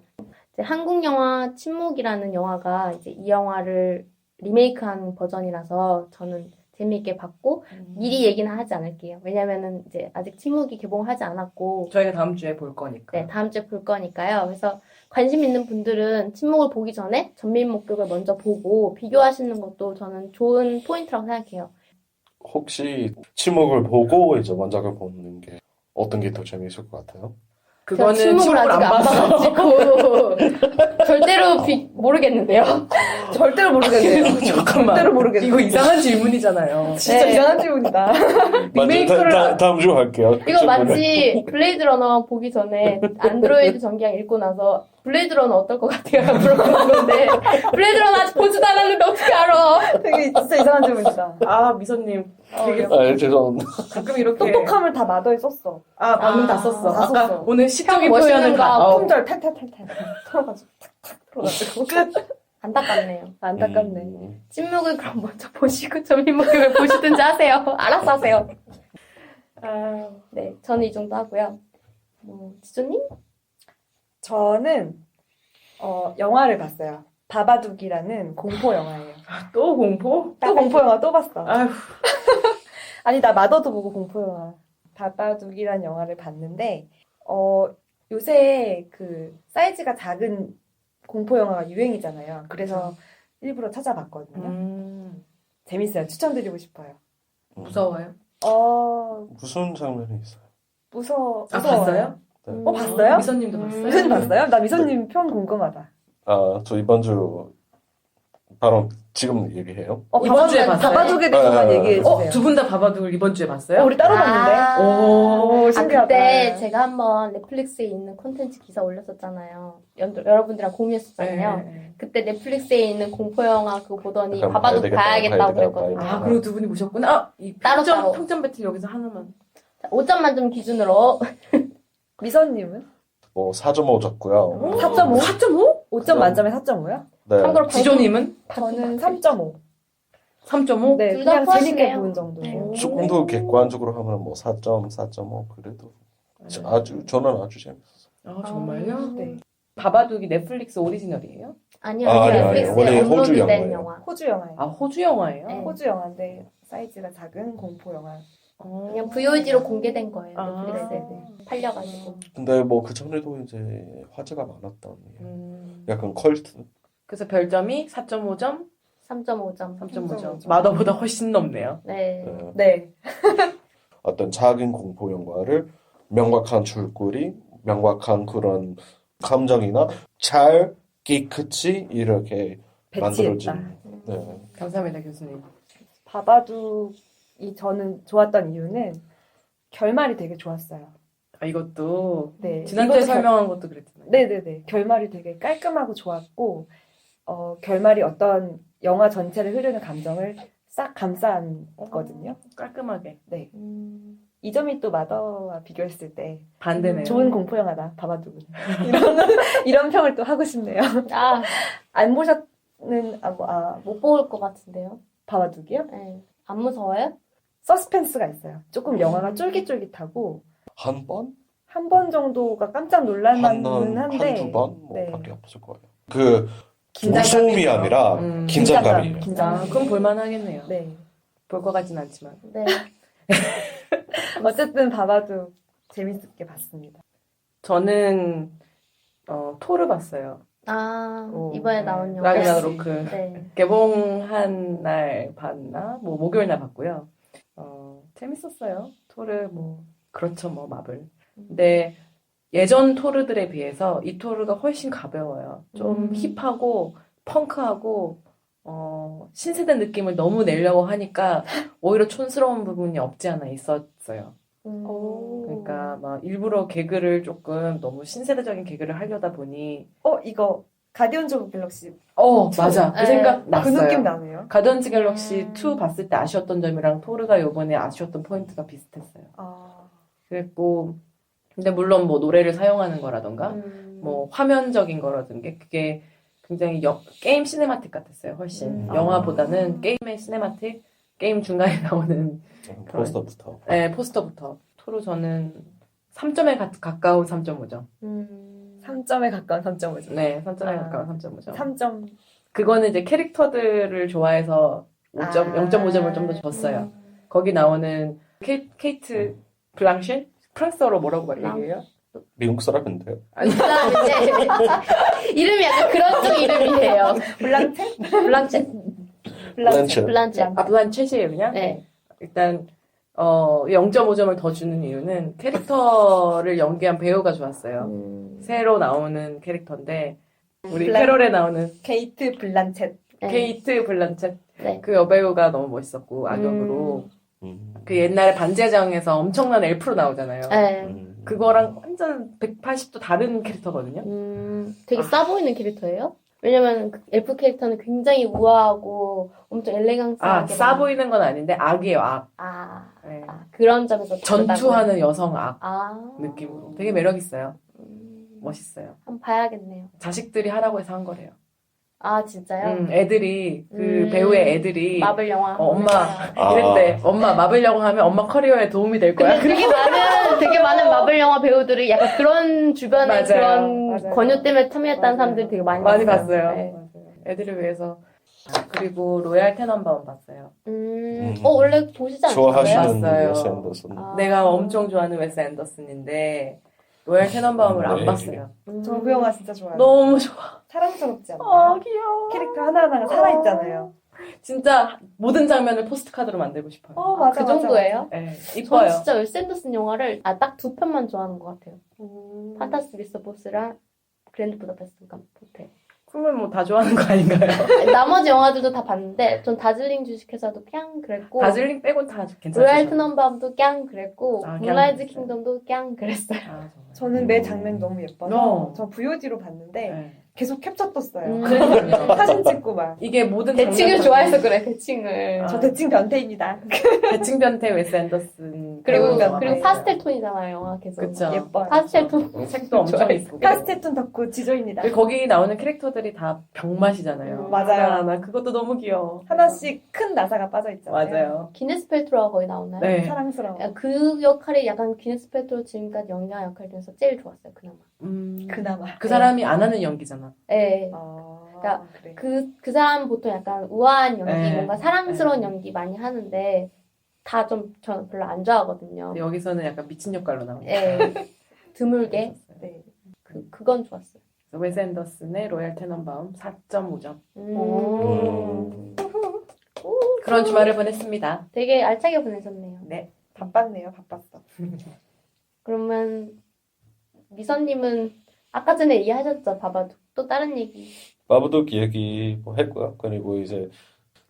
이제 한국 영화 침묵이라는 영화가 이제 이 영화를 리메이크한 버전이라서 저는 재미있게 봤고 미리 얘기는 하지 않을게요. 왜냐면은 이제 아직 침묵이 개봉하지 않았고 저희가 다음 주에 볼 거니까. 네, 다음 주에 볼 거니까요. 그래서 관심 있는 분들은 침묵을 보기 전에 전민 목격을 먼저 보고 비교하시는 것도 저는 좋은 포인트라고 생각해요. 혹시 침묵을 보고 이제 원작을 보는 게 어떤 게 더 재미있을 것 같아요? 제가 그거는 침묵을 침묵을 아직 안 안 봐서. 봐가지고 절대로 모르겠는데요. 절대로 모르겠네요. 잠깐만. 절대로 모르겠네요. 이거 이상한 질문이잖아요. 진짜 네. 이상한 질문이다. 리메이크를 다음 주 할게요. 그 이거 질문은. 마치 블레이드 러너 보기 전에 안드로이드 전기양 읽고 나서 블레이드 러너 어떨 것 같아요? 물어보는 건데 블레이드 러너 아직 보지도 않았는데 어떻게 알아? 되게 진짜 이상한 질문이다. 아, 미선님. 되게 아, 죄송합니다. 가끔 이렇게. 똑똑함을 다 마더에 썼어. 아, 방금 다 아, 썼어. 다 아까 썼어. 오늘 시적인 형 표현을 멋있는 다. 거 품절 탈탈탈탈 털어가지고 탁탁 털어가지고 끝. 안타깝네요. 안타깝네. 침묵을 그럼 먼저 보시고 전민 목격을 보시든지 하세요. 알아서 하세요. 아, 네, 저는 이 정도 하고요. 지조님? 저는 영화를 봤어요. 바바둑이라는 공포 영화예요. 또 공포? 또 공포 영화 또 봤어. 아휴. 아니 나 마더도 보고 공포 영화. 바바둑이라는 영화를 봤는데 요새 그 사이즈가 작은 공포 영화가 유행이잖아요. 그래서 일부러 찾아봤거든요. 재밌어요. 추천드리고 싶어요. 무서워요? 무슨 장면이 있어요? 무서워요. 봤어요? 네. 봤어요? 미선님도 봤어요? 큰 봤어요? 나 미선님 편 궁금하다. 아, 저 이번 주 바로 지금 얘기해요? 이번 주에 봤어요? 바바둑에 대해서만 네. 얘기해 주세요. 두 분 다 바바둑을 이번 주에 봤어요? 우리 따로 봤는데. 오, 신기하다. 그때 제가 한번 넷플릭스에 있는 콘텐츠 기사 올렸었잖아요. 여러분들이랑 공유했었잖아요. 네. 그때 넷플릭스에 있는 공포영화 그거 보더니 약간 바바둑 봐야 되겠다, 봐야겠다고 봐야 되겠다, 그랬거든요. 봐야 아, 그리고 두 분이 보셨구나. 아, 이 따로. 평점 배틀 여기서 하나만. 5점 만점 기준으로 미선님은? 4.5 줬고요. 4.5? 4.5? 5점 만점에 4.5요? 네. 참고로 지조님은? 저는 3.5. 3.5? 네, 둘다 그냥 재밌게 후하시네요. 본 정도. 네. 조금 더 객관적으로 하면 4점, 4.5 그래도 저는 아주 재밌었어요. 아, 정말요? 네. 바바둑이 넷플릭스 오리지널이에요? 아니요, 아니요. 넷플릭스에 원래 호주 업로드된 영화예요. 영화. 호주 영화예요. 아, 호주 영화예요? 네. 호주 영화인데 사이즈가 작은 공포 영화. 그냥 VOD로 공개된 거예요. 아. 넷플릭스에 팔려가지고. 근데 그 전에도 이제 화제가 많았던 음. 약간 컬트. 그래서 별점이 4.5점, 3.5점. 3.5점. 마더보다 훨씬 넘네요. 네. 네. 어떤 작은 공포 영화를 명확한 줄거리, 명확한 그런 감정이나 잘 깨끗이 이렇게 배치했다. 만들어진. 네. 감사합니다, 교수님. 바바둑이 저는 좋았던 이유는 결말이 되게 좋았어요. 아, 이것도 네. 지난주에 이것도 설명한 것도 그랬잖아요. 네네네. 결말이 되게 깔끔하고 좋았고, 결말이 어떤 영화 전체를 흐르는 감정을 싹 감싸안거든요. 깔끔하게. 네. 이 점이 또 마더와 비교했을 때 반대네요. 좋은 공포 영화다. 바바둑은 이런 평을 또 하고 싶네요. 아, 안 보셨는 못 볼 것 같은데요. 바바둑이요? 네. 안 무서워요? 서스펜스가 있어요. 조금 영화가 쫄깃쫄깃하고 한 번? 한 번 정도가 깜짝 놀랄 만은 한데 한두 번? 네. 밖에 없을 거예요. 그, 긴장감이 무서움이 있어요. 아니라 긴장감이에요. 긴장감. 그럼 볼만하겠네요. 네. 볼 것 같진 않지만. 네. 어쨌든 바바둑 재밌게 봤습니다. 저는 토르 봤어요. 아, 오, 이번에 네. 나온 영화. 라그나로크. 네. 개봉한 날 봤나? 뭐 목요일 날 봤고요. 재밌었어요. 토르 그렇죠, 마블. 근데 예전 토르들에 비해서 이 토르가 훨씬 가벼워요. 좀 힙하고 펑크하고 신세대 느낌을 너무 내려고 하니까 오히려 촌스러운 부분이 없지 않아 있었어요. 그러니까 막 일부러 개그를 조금 너무 신세대적인 개그를 하려다 보니 이거 가디언즈 오브 갤럭시 맞아. 그 네. 생각 그 났어요. 느낌 나네요. 가디언즈 갤럭시 2 봤을 때 아쉬웠던 점이랑 토르가 요번에 아쉬웠던 포인트가 비슷했어요. 그랬고 근데 물론 노래를 사용하는 거라던가 화면적인 거라든가 그게 굉장히 게임 시네마틱 같았어요. 훨씬 영화보다는 게임의 시네마틱 게임 중간에 나오는 포스터부터. 네, 포스터부터 토르 저는 3점에 가까운 3.5점. 3점에 가까운 3.5점. 네, 3점에 가까운 3.5점. 3점. 그거는 이제 캐릭터들을 좋아해서 0.5점을 좀 더 줬어요. 거기 나오는 케이트 블랑쳇? 프랑스어로 뭐라고 얘기해요? 미국 사람인데요. 이름이 약간 그런 쪽 이름이에요. 블랑체? 블랑쳇. 블란쳇. 블란쳇. 블란쳇이에요, 그냥? 네. 일단 0.5점을 더 주는 이유는 캐릭터를 연기한 배우가 좋았어요. 새로 나오는 캐릭터인데 우리 캐롤에 나오는 케이트 블란쳇. 네. 케이트 블란쳇 네. 그 여배우가 너무 멋있었고 악역으로 그 옛날에 반지의장에서 엄청난 엘프로 나오잖아요. 네. 그거랑 완전 180도 다른 캐릭터거든요. 되게 싸 보이는 캐릭터예요? 왜냐면 그 엘프 캐릭터는 굉장히 우아하고 엄청 엘레강스하게 싸 보이는 건 아닌데 악이에요, 악. 네. 그런 점에서 전투하는 여성 악 다르다고요? 느낌으로 되게 매력 있어요. 멋있어요. 한번 봐야겠네요. 자식들이 하라고 해서 한 거래요. 아, 진짜요? 애들이 그 배우의 애들이 마블 영화. 엄마 이랬대. 엄마 마블 영화 하면 엄마 커리어에 도움이 될 거야. 근데 되게 많은 마블 영화 배우들이 약간 그런 주변에 맞아요. 그런 맞아요. 권유 때문에 탐의했다는 사람들이 되게 많이 봤어요. 네. 맞아요. 애들을 위해서. 그리고 로얄 테넌바움 봤어요. 원래 보시지 않았어요? 좋아하시는 봤어요. 웨스 앤더슨. 내가 엄청 좋아하는 웨스 앤더슨인데 로얄 테넌바움을 안 네. 봤어요. 저 그 영화 진짜 좋아해요. 너무 좋아. 사랑스럽지 않나요? 귀여워. 캐릭터 하나하나가 살아있잖아요. 진짜 모든 장면을 포스트카드로 만들고 싶어요. 맞아, 그 정도예요? 네, 저는 이뻐요. 진짜 웨스 앤더슨 영화를 딱 두 편만 좋아하는 것 같아요. 판타스틱 미스터 보스랑 그랜드 부다페스트 호텔. 그러면 다 좋아하는 거 아닌가요? 나머지 영화들도 다 봤는데 전 다즐링 주식회사도 냥 그랬고 다즐링 빼곤 다 괜찮죠. 로얄 테넌바움도 냥 그랬고 아, 문라이즈 그랬어요. 킹덤도 냥 그랬어요. 정말. 저는 매 장면이 너무 예뻐서 저 VOD로 봤는데 네. 계속 캡처 떴어요. 그러니까요. 사진 찍고 막. 이게 모든 대칭을 장면들이- 좋아해서 그래, 대칭을. 저 대칭 변태입니다. 대칭 변태 웨스 앤더슨 그리고 배우가 파스텔 톤이잖아요, 영화 계속. 그쵸. 예뻐요. 파스텔 톤. 색도 엄청 좋아해. 있고 파스텔톤 덕후 지조입니다. 그리고 거기 나오는 캐릭터들이 다 병맛이잖아요. 맞아요. 나 그것도 너무 귀여워. 하나씩 큰 나사가 빠져 있잖아요. 맞아요. 기네스 펠트로가 거기 나오나요? 네. 사랑스러워. 그 역할이 약간 기네스 펠트로 지금까지 연기한 역할 중에서 제일 좋았어요, 그나마. 그나마. 그 사람이 안 하는 연기잖아. 네. 그러니까 그래. 그 사람 보통 약간 우아한 연기, 네. 뭔가 사랑스러운 네. 연기 많이 하는데, 다 좀 저는 별로 안 좋아하거든요. 근데 여기서는 약간 미친 역할로 나오는 네. 드물게. 네. 그건 좋았어요. 웨스 앤더슨의 로얄 테넌바움 4.5점. 그런 주말을 보냈습니다. 되게 알차게 보내셨네요. 네. 바빴네요. 바빴어. 그러면 미선님은 아까 전에 얘기하셨죠? 바바둑. 또 다른 얘기. 바바둑 얘기 뭐 했고요. 그리고 이제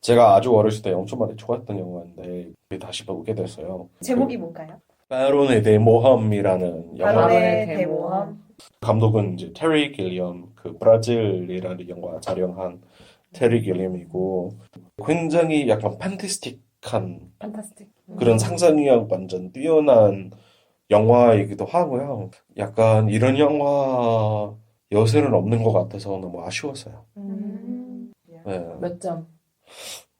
제가 아주 어렸을 때 엄청 많이 좋아했던 영화인데 다시 보게 됐어요. 제목이 뭔가요? 바론의 대모험이라는 영화. 바론의 대모험. 감독은 이제 테리 길리엄, 그 브라질이라는 영화 촬영한 테리 길리엄이고 굉장히 약간 판타스틱한 판타스틱한 판타스틱. 그런 상상력 완전 뛰어난 영화이기도 하고요. 약간 이런 영화 요새는 없는 것 같아서 너무 아쉬웠어요. 네. 몇 점?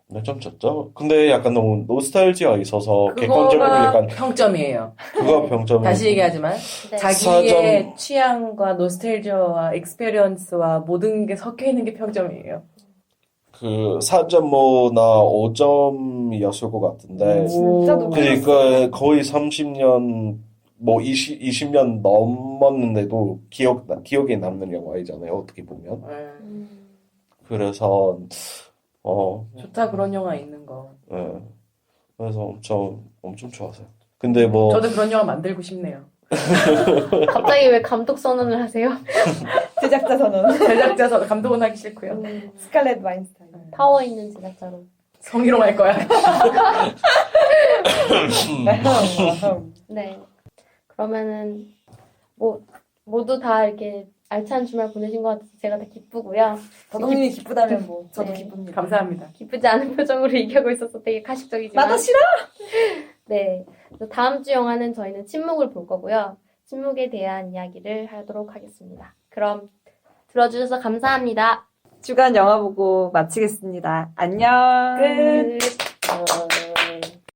몇 점 줬죠? 근데 약간 너무 노스탈지아가 있어서 객관적으로 그거가 약간 평점이에요. 그거 병점이 다시 얘기하지만 네. 자기의 4점. 취향과 노스텔지아와 익스페리언스와 모든 게 섞여 있는 게 평점이에요. 그 4.5나 5점이었을 것 같은데 진짜 높았어요. 그러니까 거의 30년 뭐 20년 넘었는데도 기억에 남는 영화이잖아요. 어떻게 보면. 그래서 좋다 그런 영화 있는 거. 예. 그래서 엄청 좋았어요. 근데 뭐 저도 그런 영화 만들고 싶네요. 갑자기 왜 감독 선언을 하세요? 제작자 선언. 제작자서 감독은 하기 싫고요. 스칼렛 와인스타인. 파워 있는 제작자로. 성희롱 할 거야. 네. 그러면은 모두 다 이렇게 알찬 주말 보내신 것 같아서 제가 다 기쁘고요. 더덕님이 기쁘다면 뭐 저도 네. 기쁩니다. 감사합니다. 기쁘지 않은 표정으로 얘기하고 있어서 되게 가식적이지만. 나도 싫어. 네. 그래서 다음 주 영화는 저희는 침묵을 볼 거고요. 침묵에 대한 이야기를 하도록 하겠습니다. 그럼 들어주셔서 감사합니다. 주간 영화 보고 마치겠습니다. 안녕. 끝. 어,